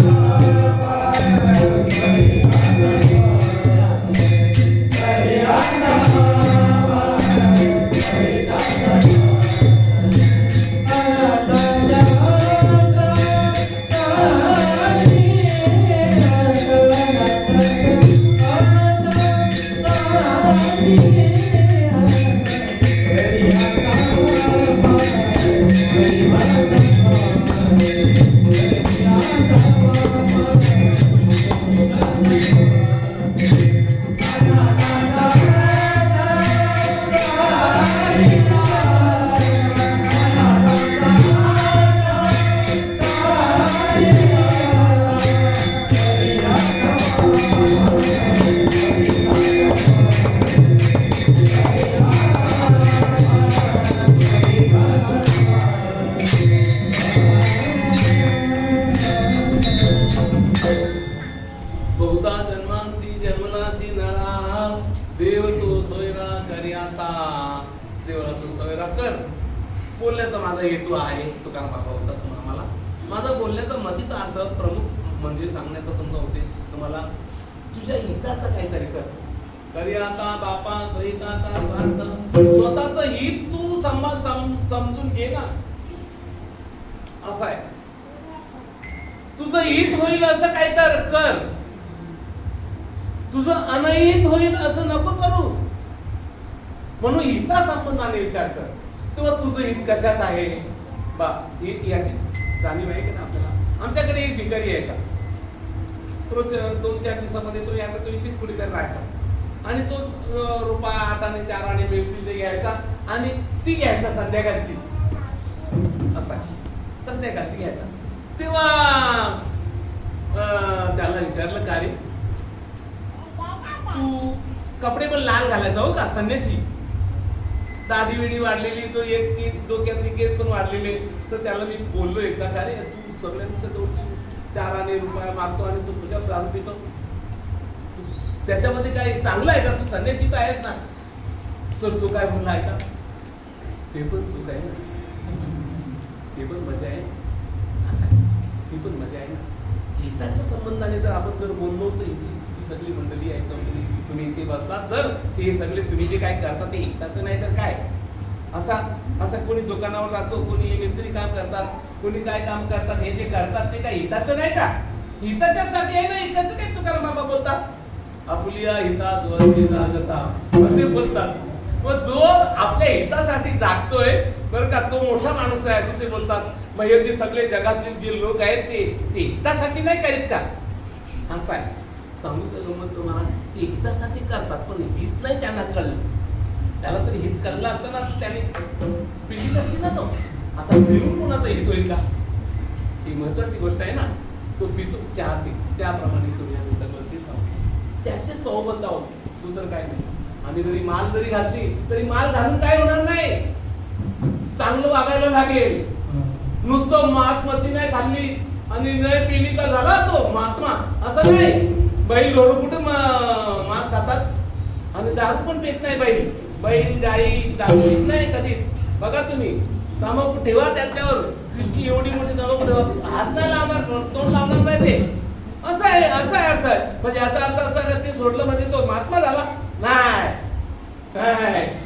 स्वहिताचा स्वार्थ. बोलण्याचा माझा हेतू आहे, तुकाराम बाबा होता आम्हाला. माझा बोलण्याचा मतित अर्थ प्रमुख म्हणजे सांगण्याचा तुमचा होते तुम्हाला, तुझ्या हिताचं काहीतरी कर. तरी आता बापा सहिताचा स्वार्थ, स्वतःच हित तू समजून घे ना. असं आहे, तुझं हित होईल असं काहीतरी कर. तुझं अनहित होईल असं नको करू. म्हणून हिता संबंधाने विचार कर. तेव्हा तुझं हित कशात आहे बा, याची जाणीव आहे की ना आपल्याला. आमच्याकडे एक भिकारी यायचा, रोज 2-4 दिवसामध्ये तो याचा तो इथेच कुठेतरी राहायचा आणि तो रुपया 8 आणि 4 आणि मिळतील ते घ्यायचा आणि ती घ्यायचा संध्याकाळची. असा संध्याकाळची घ्यायचा. तेव्हा त्याला विचारलं, का रे तू कपडे पण लाल घालायचा हो का, संन्यासी, दाढी विडी वाढलेली, तो एक डोक्याचे केस पण वाढलेले. तर त्याला मी बोललो एकदा, का रे तू सगळ्यांच्या 4 आणि रुपया मागतो आणि तू तुझ्या दारू पितो, त्याच्यामध्ये काय चांगलं आहे का, तू संन्यासीच आहेस ना. तर तो काय म्हणला, ऐका ते पण सुख आहे ना, ते पण मजा आहे, असं ती पण मजा आहे ना. हिताच्या संबंधाने जर आपण जर बोललो तर ती सगळी मंडळी आहे, तुम्ही इथे बसलात तर हे सगळे तुम्ही जे काय करता ते हिताचं नाही तर काय. असा कोणी दुकानावर राहतो, कोणी मिस्त्री काम करतात, कोणी काय काम करतात, हे जे करतात ते काय हिताचं नाही का. हिताच्यासाठी आहे ना. हिताचं काय तुकाराम बाबा बोलतात, आपुलिया हिता जागता असे बोलतात. मग जो आपल्या हितासाठी जागतोय बरं का, तो मोठा माणूस आहे असे ते बोलतात. मग हे जे सगळे जगातले जे लोक आहेत ते हितासाठी नाही करीत का. असं आहे, सांगू तर गमत तुम्हाला, ते हितासाठी करतात पण हित नाही त्यांना चाललं. त्याला तरी हित करलं असताना त्याने पिढीत असते ना तो. आता पिऊन कोणाचं हित होईल का, ही महत्वाची गोष्ट आहे ना. तो पितो चहा पी, त्याप्रमाणे तुम्ही आम्ही सगळं ते त्याचेच भाऊबंद आहोत, दुसरं काय नाही. आम्ही जरी माल जरी घातली तरी माल घालून काय होणार नाही, चांगलं वागायला लागेल. नुसतं महात्माची नाही खाल्ली आणि नाही पिली का झाला तो महात्मा, असं नाही. बैल ढोरू कुठे मांस खातात आणि दारू पण पित नाही. बैल गाई दारू पित नाही कधीच. बघा तुम्ही, तंबाखू ठेवा त्यांच्यावर, इतकी एवढी मोठी तंबाखू ठेवा, हात नाही लावणार, तोंड लावणार नाही ते. असं आहे अर्थ आहे. म्हणजे याचा अर्थ असा ते सोडलं म्हणजे तो महात्मा झाला नाही.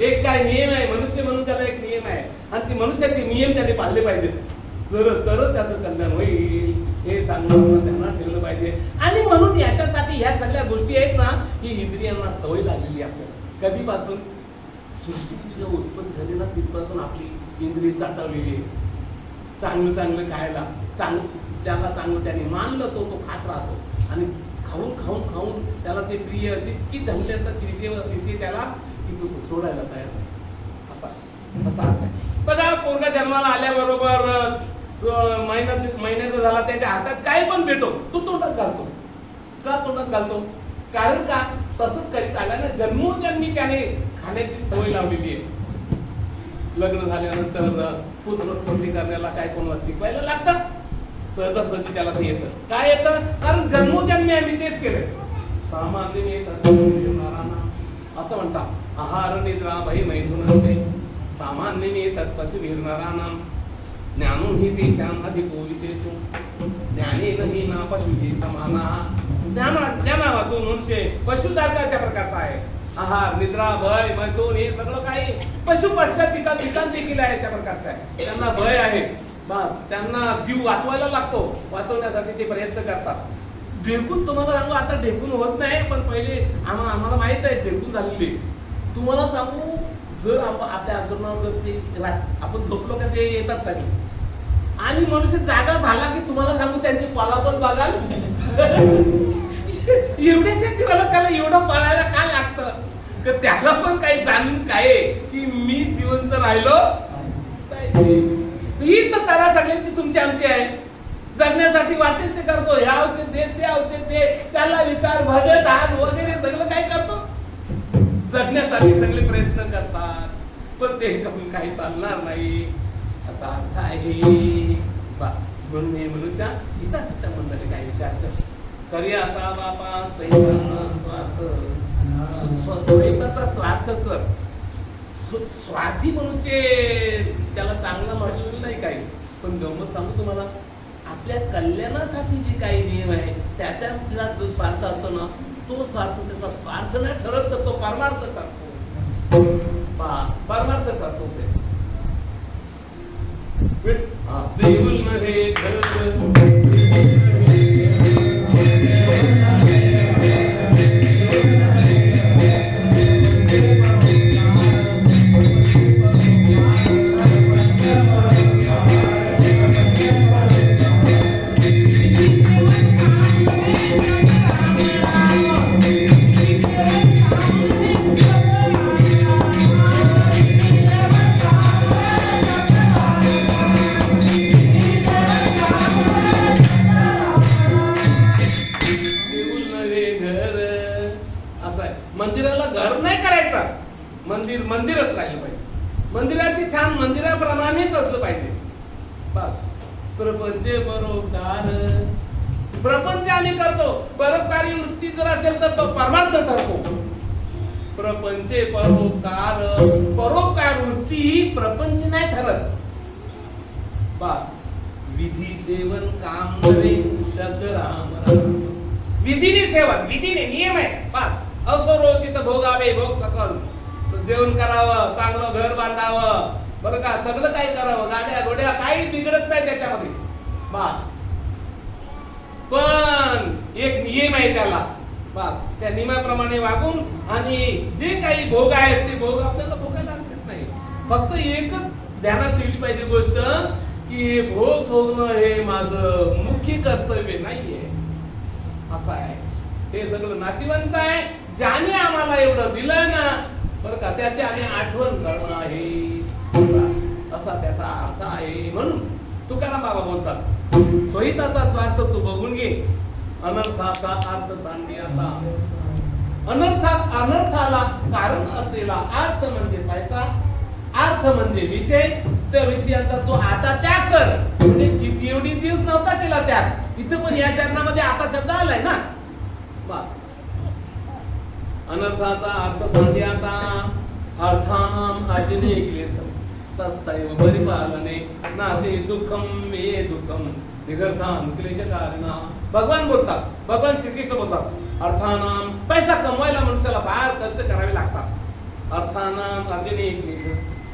एक काय नियम आहे, मनुष्य म्हणून त्याला एक नियम आहे आणि ती मनुष्याचे नियम त्याने पाळले पाहिजेत, तरच त्याचं कल्याण होईल. हे चांगलं त्यांना ठेवलं पाहिजे. आणि म्हणून याच्यासाठी ह्या सगळ्या गोष्टी आहेत ना, ही इंद्रियांना सवय लागलेली आपल्याला. कधीपासून सृष्टीची जेव्हा उत्पत्ती झाली ना, तिथपासून आपली इंद्रिय चाटवलेली आहे. चांगलं खायला, ज्याला चांगलं त्याने मानलं तो खात राहतो आणि खाऊन खाऊन खाऊन त्याला ते प्रिय असे की धरले असतात विषय त्याला की तू सोडायला तयार नाही. असा अर्थ आहे. बघा पोरगा जन्माला आल्याबरोबर महिन्याचा झाला त्याच्या हातात काय पण भेटो तो तोंडात घालतो. का तोंडात घालतो? कारण का तसंच करीत आल्यानं जन्मोजन्मी त्याने खाण्याची सवय लावलेली आहे. लग्न झाल्यानंतर पुत्रोत्पत्ती करण्याला काय कोणाला शिकवायला लागतं. सहजासहजी त्याला ते येतं. काय येतं? कारण जन्मोजन्मी आम्ही तेच केलंय. सामान्य येतात असं म्हणतात. आहार निद्रा भय मैथुनाचे सामान्य येतात पशु निर्णारानाम ज्ञानो हि तेषाम अधिको विशेषो ज्ञानेन हि ना पशु हि समाना. ज्ञाना वाचून मनुष्य पशुसारखा अशा प्रकारचा आहे. आहार निद्रा भय मैथुन हे सगळं काही पशु पश्चात ठिकाण देखील आहे अशा प्रकारचं आहे. त्यांना भय आहे. बस त्यांना जीव वाचवायला लागतो. वाचवण्यासाठी ते प्रयत्न करतात. ढेकून तुम्हाला सांगू आता ढेकून होत नाही पण पहिले आम्हाला माहित आहे ढेकून झालेली. तुम्हाला सांगू जर आपल्या अंतरुणावर जर ते आपण झोपलो का ते येतात सगळे आणि मनुष्य जागा झाला की तुम्हाला सांगू त्यांची पालापल बघाल एवढ्याच्या जीवाला त्याला एवढं पाळायला काय लागतं तर त्याला पण काही जाणून काय की मी जिवंत राहिलो ही तर तारा सगळ्यांची तुमची आमची आहे. जगण्यासाठी वाटेल ते करतो. हे औषध दे ते औषध दे त्याला विचार भगत हात वगैरे सगळं काय करतो. जगण्यासाठी सगळे प्रयत्न करतात पण ते कमी काही चालणार नाही असा अर्थ आहे. म्हणून हे मनुष्य इथं मंडळी काय विचार कर करी आता बापा स्वतःचा स्वार्थ कर. स्वार्थी मनुष्य त्याला चांगला म्हटलेलं नाही काही पण गमत सांगू तुम्हाला आपल्या कल्याणासाठी जे काही नियम आहे त्याच्या जो स्वार्थ असतो ना तो स्वार्थ त्याचा स्वार्थ नाही ठरत तर तो परमार्थ करतो. परमार्थ करतो ते देऊल नव्हे मंदिराला घर नाही करायचं. मंदिरच राहिलं पाहिजे. मंदिराची छान मंदिराप्रमाणेच असलं पाहिजे. प्रपंच परोपकार प्रपंच आम्ही करतो. परोपकारी वृत्ती जर असेल तर तो परमार्थ ठरतो. प्रपंच परोपकार वृत्ती ही प्रपंच नाही ठरत. बस विधी सेवन काम नव्हे शब्द राम राम. विधीने सेवन विधीने नियम आहे. बस असरोचित भोगावे भोग सकल. जेवण करावं चांगलं घर बांधावं बरं का सगळं काही करावं गाड्या घोड्या काही बिघडत नाही त्याच्यामध्ये. बस पण एक नियम आहे त्याला. बस त्या नियमाप्रमाणे वागून आणि जे काही भोग आहेत ते भोग आपल्याला भोगायला लागत नाही. फक्त एकच ध्यानात ठेवली पाहिजे गोष्ट की भोग भोगणं हे माझं मुख्य कर्तव्य नाहीये. असं आहे. हे सगळं नाशिवंत आहे. ज्याने आम्हाला एवढं दिलं ना बरं का त्याची आम्ही आठवण करणं आहे असा त्याचा अर्थ आहे. म्हणून तुकाराम बाबा बोलतात स्वहिताचा स्वार्थ तू बघून घे अनर्थाचा अर्थ सांगे आता. अनर्थाला कारण असलेला अर्थ म्हणजे पैसा अर्थ म्हणजे विषय. त्या विषयाचा तू आता त्याग कर. म्हणजे एवढी दिवस नव्हता केला त्याग इथं पण या चरणामध्ये आता शब्द आलाय ना. बस अनर्थाचा अर्थ सांगे आता. अर्थानाम अजने क्लेश तस्तैव परिपालने नासे दुःखम मे दुःखम निगर्थान क्लेशकारणा. भगवान बोलतात भगवान श्रीकृष्ण बोलतात अर्थानाम पैसा कमवायला मनुष्याला फार कष्ट करावे लागतात. अर्थानाम अजने क्लेश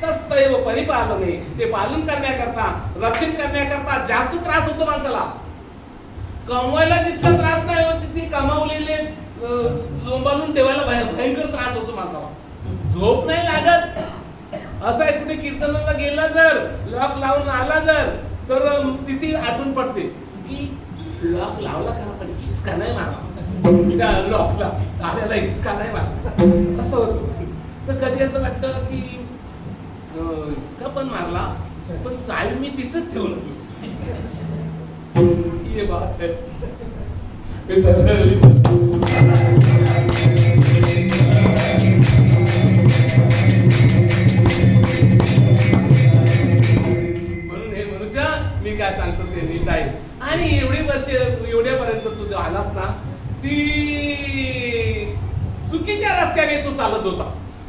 तस्तैव परिपालने ते पालन करण्याकरता रक्षण करण्याकरता जास्त त्रास होतो माणसाला. कमवायला जितका त्रास नाही होत तिथे कमावलेले लोंबालून ठेवायला भयंकर त्रास होतो माणसाला. झोप नाही लागत. असं आहे कुठे कीर्तनाला गेला जर लॉक लावून आला जर तर तिथे आठवण पडते की लॉक लावला का पण हिसका नाही मारा मी काय लॉकला आल्याला हिचका नाही मारला असं होतं. तर कधी असं वाटतं की हिचका पण मारला पण चावी मी तिथंच ठेवलं. ये बात है. म्हणून हे मनुष्य मी काय सांगतो ते नीट आहे. आणि एवढी वर्ष एवढ्यापर्यंत तू जो आलास ना ती चुकीच्या रस्त्याने तू चालत होता.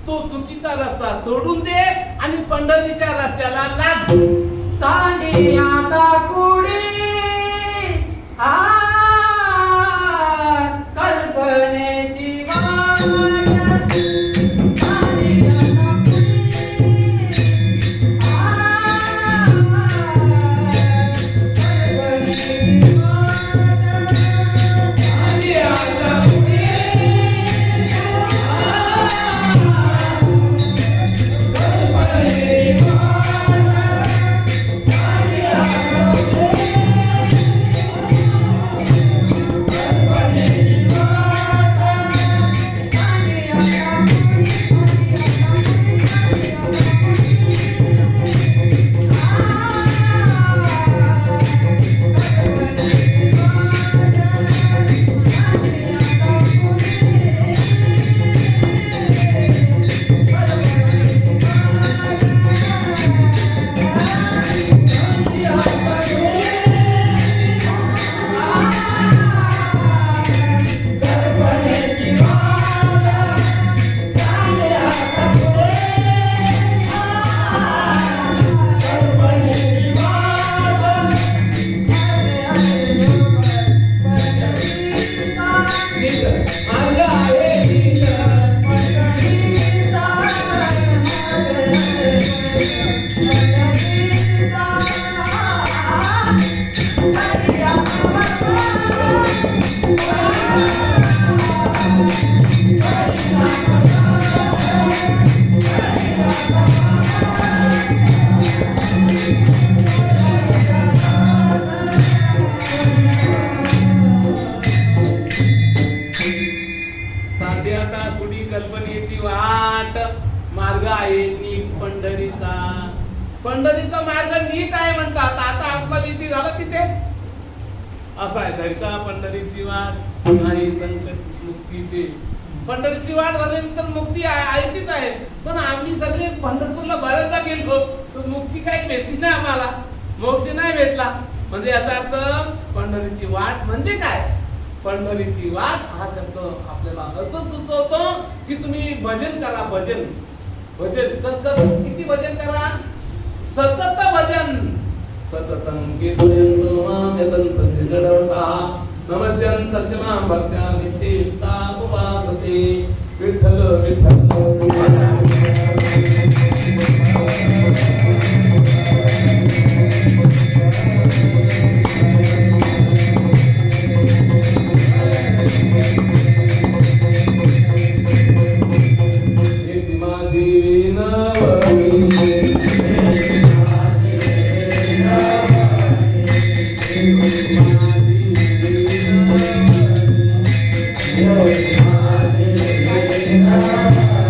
तो चुकीचा रस्ता सोडून दे आणि पंढरीच्या रस्त्याला लाग. सांडी आता कुडी आ कल्पनेची वाट सांडी आता कुडी आ कल्पनेची वाट सांडी आता कुडी कल्पनेची कल्पनेची वाट मार्ग आहे नीट पंढरीचा. पंढरीचा मार्ग नीट आहे म्हणतात. आता आपला विषय झाला तिथे असा आहे धरका पंढरीची वाट नाही संकट मुक्तीचे. पंढरीची वाट झाल्यानंतर मुक्ती आहे तीच आहे. पण आम्ही सगळे पंढरपूरला बऱ्याचदा गेलो तर मुक्ती काही भेटली नाही आम्हाला. मोक्ष नाही भेटला. म्हणजे याचा अर्थ पंढरीची वाट म्हणजे काय. पंढरीची वाट हा शब्द आपल्याला असं सुचवतो की तुम्ही भजन करा. भजन भजन किती भजन करा. सतत भजन सततं कीर्तयन्तो मां यतन्तं जडवता नमस्यन्तं च मां भक्त्या नित्ययुक्ता उपासते. विठ्ठल विठ्ठल Yeah.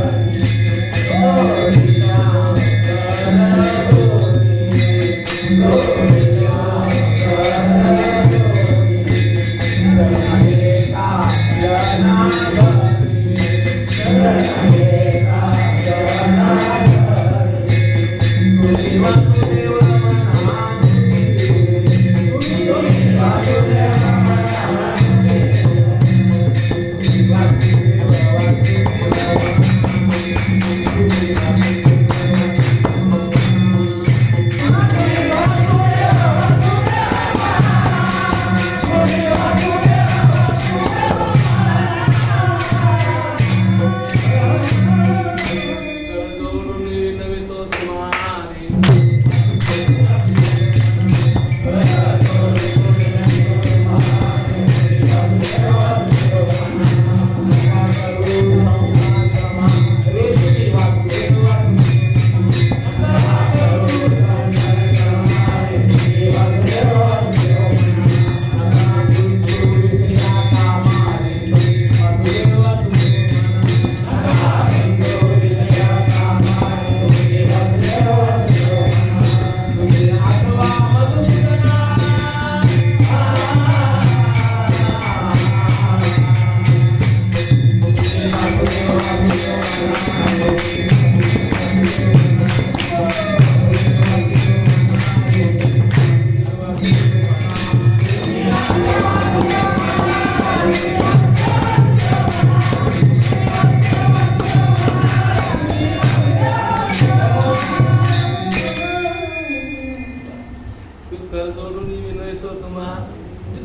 कर जोडून विनवतो तुम्हा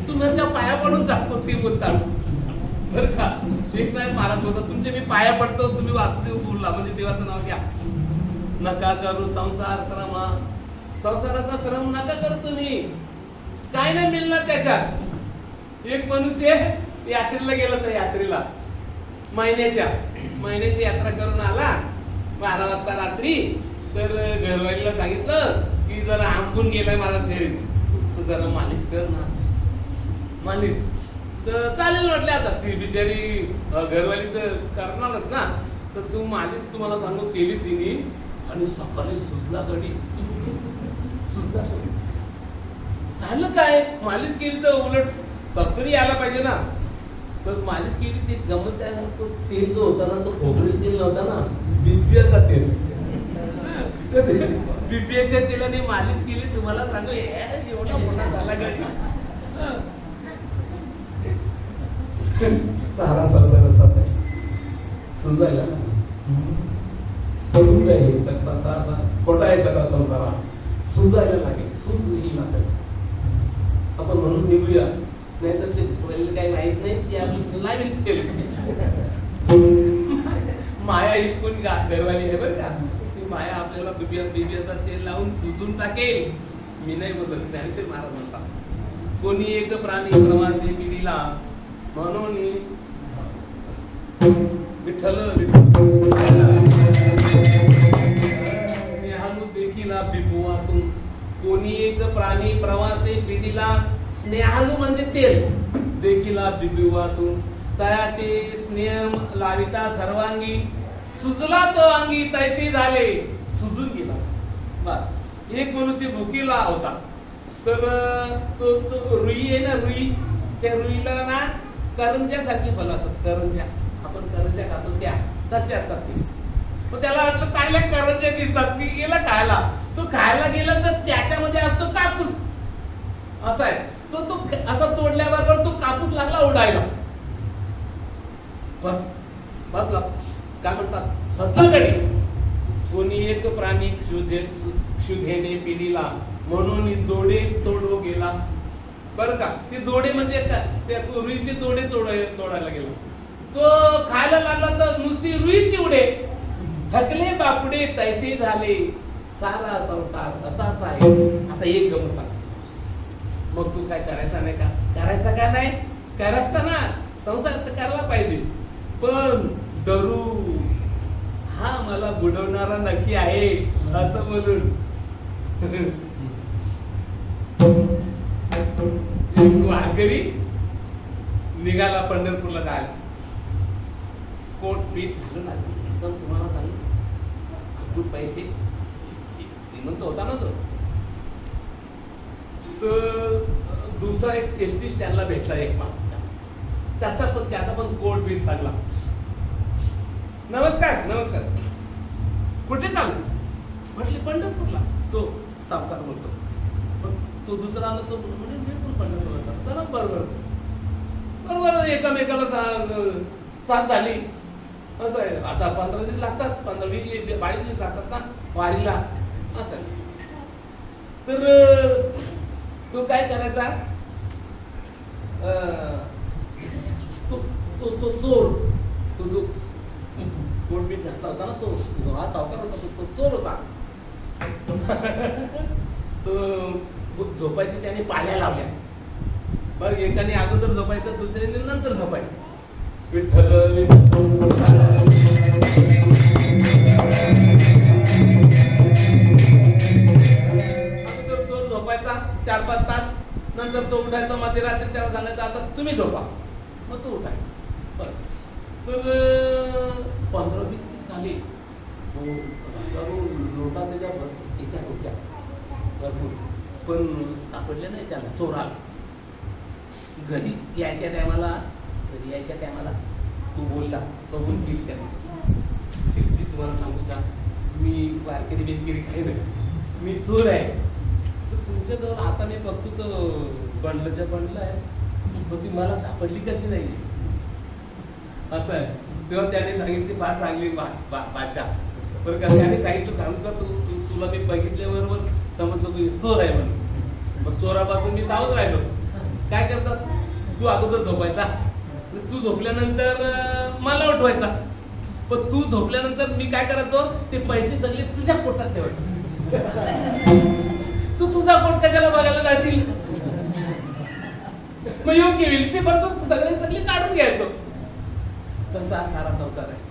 तुमच्या पाया पडून सांगतो ती बोलतात बर का. एक नाही महाराज बोलतात तुमचे मी पाया पडतो तुम्ही वासुदेव बोलला म्हणजे देवाचं नाव घ्या. नका करू संसार श्रम संसाराचा श्रम नका करू तुम्ही काय नाही मिळणार त्याच्यात. एक मनुष्य यात्रेला गेला तर यात्रेला महिन्याची यात्रा करून आला 12 वाजता रात्री. तर घरवालीला सांगितलं की जरा आंबून गेलाय माझा शरीर तू जरा मालिश कर ना. मालिश तर चालेल म्हटले. आता ती बिचारी घरवाली तर करणारच ना. तर तू मालिश तुम्हाला सांगू केली तिने आणि सकाळी सुजला गडी सुजला झालं काय मालिश केली तर उलट तरतरी यायला पाहिजे ना. तर मालिश केली ते गमत काय तो तेल जो होता ना तो खोबरेल तेल नव्हता ना बिबियाचा तेल. बिबियाच्या तेलाने मालिश केली तुम्हाला सांगू एवढा मोठा झाला गडी. सारा संसार असा सुजायला पडून जाईल असा खोटा आहे सगळा संसार सुजायला लागेल. सूज येईल आपण म्हणून निघूया नाही तर ते पहिले काही माहित नाही ते आपली लाईव्ह तेल माया हीच कोणी घरवाली आहे बरं का. ती माया आपल्याला बिबियाचा तेल लावून सुजून टाकेल. मी नाही बोलत ज्ञानेश्वर महाराज म्हणतात कोणी एक प्राणी प्रवासी पिढीला म्हणून विठ्ठल देखील बिबुवातून कोणी एक प्राणी प्रवासी पिढीला स्नेहालू म्हणजे तेल देखील बिबुवातून तयाचे स्नेह लाविता सर्वांगी सुजला तो अंगी तैसे झाले सुजून गेला. बस एक मनुष्य भुकीला होता तर तो रुई आहे ना रुई त्या रुईला ना करंज्यासारखी फल असतात. करंज्या आपण करंज्या खातो त्या तसे असतात ते. मग त्याला वाटलं चांगल्या करंज्या दिसतात ती गेला खायला. तो खायला गेला तर त्याच्यामध्ये असतो कापूस असा आहे. तो असा तोडल्याबरोबर तो कापूस लागला उडायला. बसला काय म्हणतात फसला गडी. कोणी एक प्राणी क्षुधेने पिढीला म्हणून दोडे तोडो गेला. बरं का ते दोडे म्हणजे त्या रुईचे दोडे तोडायला गेला. तो खायला लागला तर नुसती रुईची उडे थकले बापुडे तैसे झाले. सारा संसार असाच आहे. आता एक गमत सांग मग तू काय करायचा नाही का. करायचा का नाही करायचा ना. संसार तर करायला पाहिजे पण डरू हा मला बुडवणारा नक्की आहे असं बोलून वारकरी निघाला पंढरपूरला जायला. कोट पीठ झालं ना एकदम तुम्हाला सांगू अद्भुत पैसे श्रीमंत होता ना तो. दुसरा एक एसटी स्टँडला भेटला एक त्याचा पण कोट पीठ सांगला. नमस्कार नमस्कार कुठे चालू म्हटले पंढरपूरला. तो सावकार बोलतो. तो दुसरा आला तो म्हणजे मी पण पंढरपूरला चला बरोबर एकामेकाला साथ झाली. असं आहे आता 15 दिवस लागतात 22 दिवस लागतात ना वारीला असं. तर तो काय करायचा तो चोर तो कोटपीट घातला होता ना तो हा सावकार होता तो चोर होता. तो झोपायची त्याने पाल्या लावल्या. बरं एकाने अगोदर झोपायचं दुसऱ्याने नंतर झोपायचं. विठ्ठल चोर झोपायचा 4-5 तास नंतर तो उठायचा मध्यरात्री त्याला सांगायचं आता तुम्ही झोपा मग तो उठायचा. बस तर 15-20 दिवस झाले. लोटा त्याच्या याच्यात होत्या भरपूर पण सापडले नाही त्याला. चोराला घरी यायच्या टायमाला तू बोलला कबूल केली त्याने. शेवटी तुम्हाला सांगू का मी वारकरी बिनकिरी काही नाही मी चोर आहे. तर तुमच्याजवळ आता मी बघतो तर बंडलच्या बंडल आहे पण ती मला सापडली कशी नाही असं आहे. तेव्हा त्याने सांगितली फार चांगली भाषा बरं का. त्याने सांगितलं सांगू का तुला मी बघितल्याबरोबर समजलं तू चोर आहे म्हणून. मग चोरापासून मी सावध राहिलो. काय करतात, तू अगोदर झोपायचा, तू झोपल्यानंतर मला उठवायचा, पण तू झोपल्यानंतर मी काय करायचो, ते पैसे सगळे तुझ्या पोटात ठेवायचे. तू तुझा पोट कशाला बघायला जाशील, मग योग्य होईल ते बरोबर सगळे सगळे काढून घ्यायचो. तसा सारा संसार आहे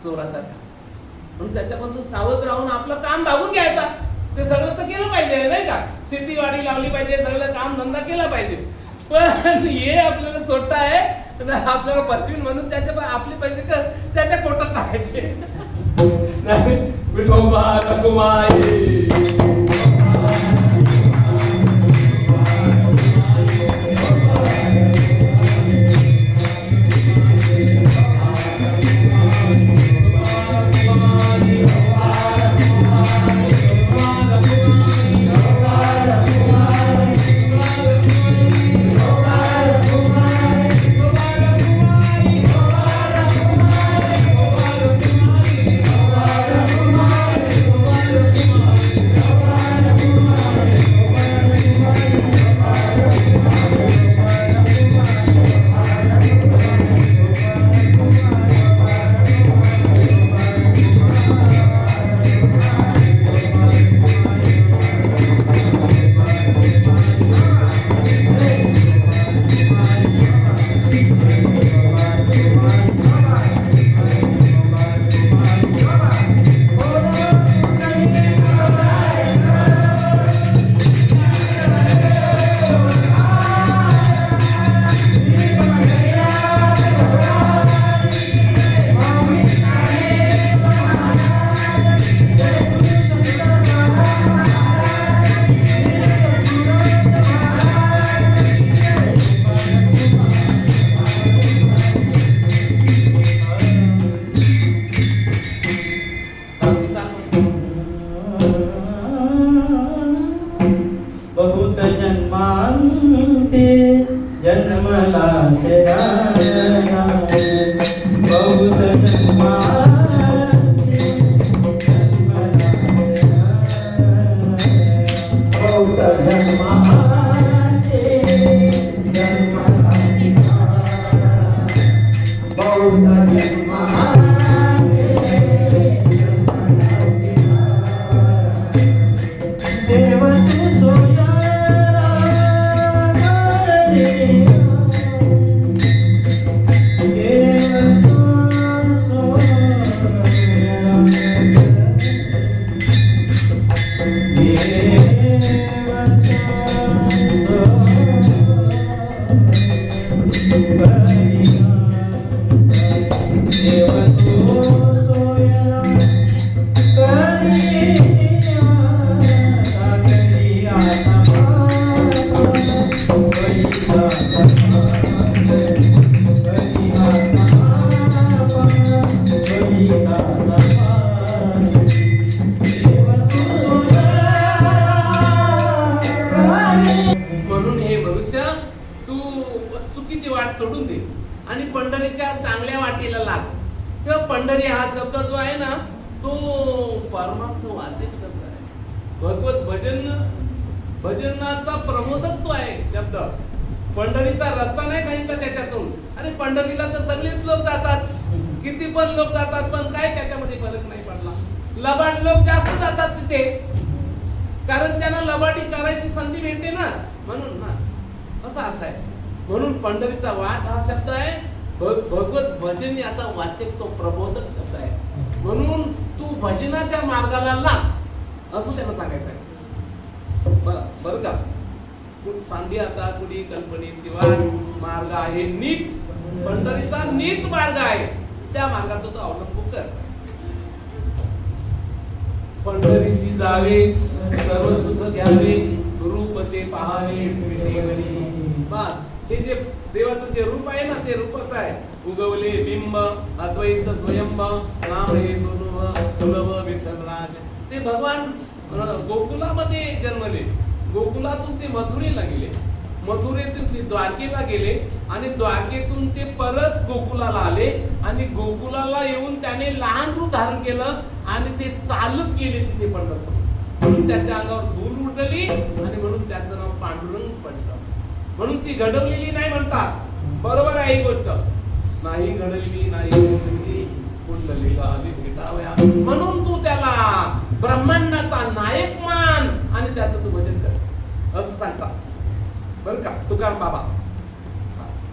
चोरासारखा. म्हणून त्याच्यापासून सावध राहून आपलं काम भागून घ्यायचा. ते सगळं तर केलं पाहिजे नाही का, शेतीवाडी लावली पाहिजे, सगळं काम धंदा केला पाहिजे. पण हे आपल्याला चोट्टा आहे, आपल्याला फसवीन म्हणून त्याच्या आपले पैसे त्याच्या पोटात टाकायचे. विठोबा रखुमाई. बहुत जन्मांते जन्मला से बहुत जन्मांते बहुत जन्मांते जन्मला बहुत जन्मांते देव तू सोया म्हणून हे मनुष्य तू चुकीची वाट सोडून दे आणि पंढरीच्या चांगल्या वाटेला लाग. तेव्हा पंढरी हा शब्द जो आहे ना, तो परमार्थ वाचक शब्द आहे. भगवत भजनाचा प्रबोधक तो आहे शब्द. पंढरीचा रस्ता नाही सांगितला त्याच्यातून. अरे पंढरीला तर सगळेच लोक जातात, किती पण लोक जातात, पण काय त्याच्यामध्ये फरक नाही पडला. लबाड लोक जास्त जातात तिथे, कारण त्यांना लबाडी करायची संधी मिळते ना, म्हणून ना असा अर्थ आहे. म्हणून पंढरीचा वाट हा शब्द आहे. भगवत भजन याचा वाचक तो प्रबोधक शब्द आहे. म्हणून तू भजनाच्या मार्गाला लाग असं त्यांना सांगायचं आहे. बरं का, सांडी आता कुणी कल्पनेची वाट मार्ग आहे नीट, पंढरीचा नीट मार्ग आहे, त्या मार्गाचा तो अवलंब कर. पंढरीशी जावे सर्व सुख घ्यावे, रूप ते पाहावे विटेवरी. बस हे जे देवाचं जे रूप आहे ना, ते रूपच आहे. उगवले बिंब अद्वैत स्वयंभ, नाम हे सोनव फुलव विठ्ठलराज. ते भगवान गोकुलामध्ये जन्मले, गोकुलातून ते मथुरेला गेले, मथुरेतून ते द्वारकेला गेले आणि द्वारकेतून ते परत गोकुलाला आले आणि गोकुलाला येऊन त्याने लहान रूप धारण केलं आणि ते चालत गेले तिथे पंढरपूर. म्हणून त्याच्या अंगावर धूळ उडली आणि म्हणून त्याचं नाव पांडुरंग पडलं. म्हणून ती घडवलेली नाही म्हणतात. बरोबर आहे ही गोष्ट. नाही घडवलेली, नाही घडवलेली, कुंडलीला भेटावया. म्हणून तू त्याला ब्रह्मांडाचा नायक मान आणि त्याचं तू भजन कर असं सांगतात बरं का तुकाराम बाबा.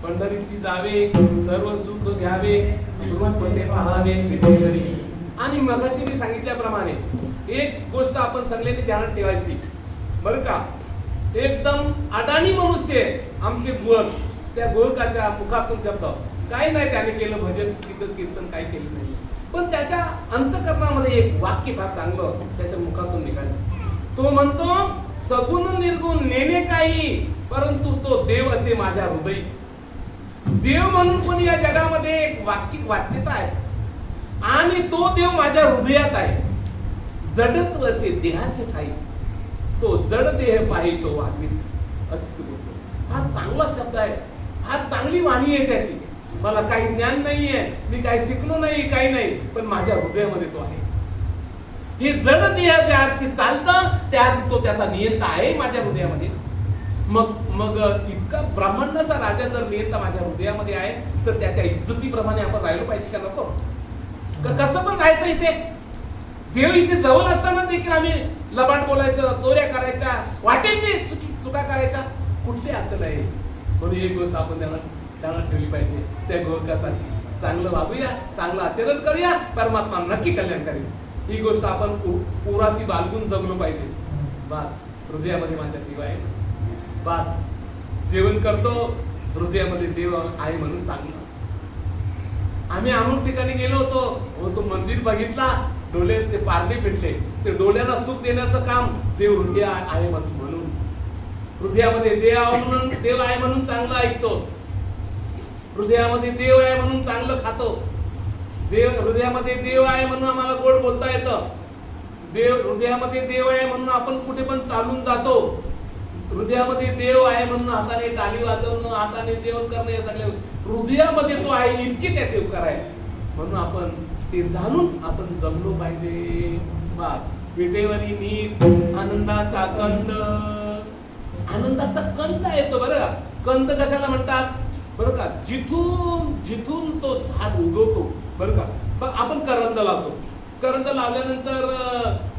पंढरीसी जावे, सर्व सुख घ्यावे, रूप ते पहावे विठ्ठलरी. आणि मगाशी मी सांगितल्याप्रमाणे एक गोष्ट आपण सगळ्यांनी ध्यानात ठेवायची बरं का. एकदम अडाणी मनुष्य आमचे गोळक, त्या गोळकाच्या मुखातून शब्द काही नाही त्याने केलं भजन कीर्तन काही केलं नाही, पण त्याच्या अंतःकरणामध्ये एक वाक्य फार चांगलं त्याच्या मुखातून निघालं. तो म्हणतो सगुण निर्गुण नेणे काही, परंतु तो देव असे माझ्या हृदय. देव म्हणून कोणी या जगामध्ये एक वाच्यता आहे आणि तो देव माझ्या हृदयात आहे. जडत्व असे देहाचे ठाई, तो जड देह पाहि तो वागवीत अशी ती गोष्ट. हा चांगला शब्द आहे, हा चांगली वाणी आहे त्याची. मला काही ज्ञान नाहीये, मी काही शिकलो नाही, काही नाही, पण माझ्या हृदयामध्ये तो आहे. हे जड देह ज्या अर्थी चालतं त्या अर्थी तो त्याचा नियंता आहे माझ्या हृदयामध्ये. मग इतका ब्राह्मणाचा राजा जर नियंता माझ्या हृदयामध्ये आहे तर त्याच्या इज्जतीप्रमाणे आपण राहिलो पाहिजे का नको? कसं पण राहायचं इथे. देव इथे जवळ असताना देखील आम्ही लबाड बोलायचं, चोऱ्या करायच्या, वाटेची चुका करायच्या, कुठली अक्कल आहे? म्हणून एक गोष्ट आपण त्यांना ठेवली पाहिजे. त्या गोरकासाठी चांगलं वागूया, चांगलं आचरण करूया, परमात्मा नक्की कल्याण करेल. ही गोष्ट आपण पुराशी बाळगून जगलो पाहिजे. बस हृदयामध्ये माझ्या देव आहे, बस जेवण करतो हृदयामध्ये देव आहे म्हणून चांगलं. आम्ही अमुक ठिकाणी गेलो होतो, तो मंदिर बघितला, डोळ्याचे पारणे पेटले. ते डोळ्यांना सुख देण्याचं काम देव हृदय आहे म्हणून. हृदयामध्ये देव आहे म्हणून चांगलं ऐकतो, हृदयामध्ये देव आहे म्हणून चांगलं खातो, हृदयामध्ये देव आहे म्हणून आम्हाला गोड बोलता येतं, हृदयामध्ये देव आहे म्हणून आपण कुठे पण चालून जातो, हृदयामध्ये देव आहे म्हणून हाताने टाळी वाजवणं, हाताने जेवण करणं, हे सगळे हृदयामध्ये तो आहे इतके त्याचे उपकार आहे. म्हणून आपण ते जाणून आपण जमलो पाहिजे. बस विटेवरी नीट आनंदाचा कंद, आनंदाचा कंद येतो बरं का. कंद कशाला म्हणतात बरं का? जिथून तो झाड उगवतो बरं का. पण आपण करंद लावतो, करंद लावल्यानंतर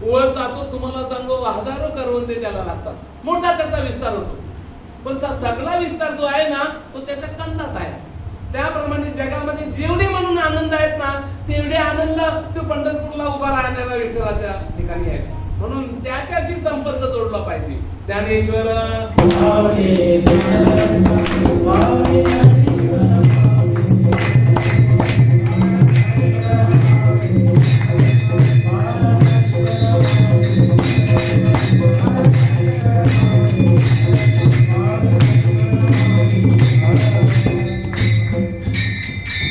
वर जातो, तुम्हाला सांगू हजारो करवंदे त्याला लागतात, मोठा त्याचा विस्तार होतो. पण त्या सगळा विस्तार जो आहे ना तो त्याच्या कंदात आहे. त्याप्रमाणे जगामध्ये जेवढे म्हणून आनंद आहेत ना तेवढे आनंद तो पंढरपूरला उभा राहणाऱ्या विठ्ठलाच्या ठिकाणी आहे. म्हणून त्याच्याशी संपर्क जोडला पाहिजे. ज्ञानेश्वर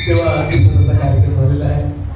तेव्हा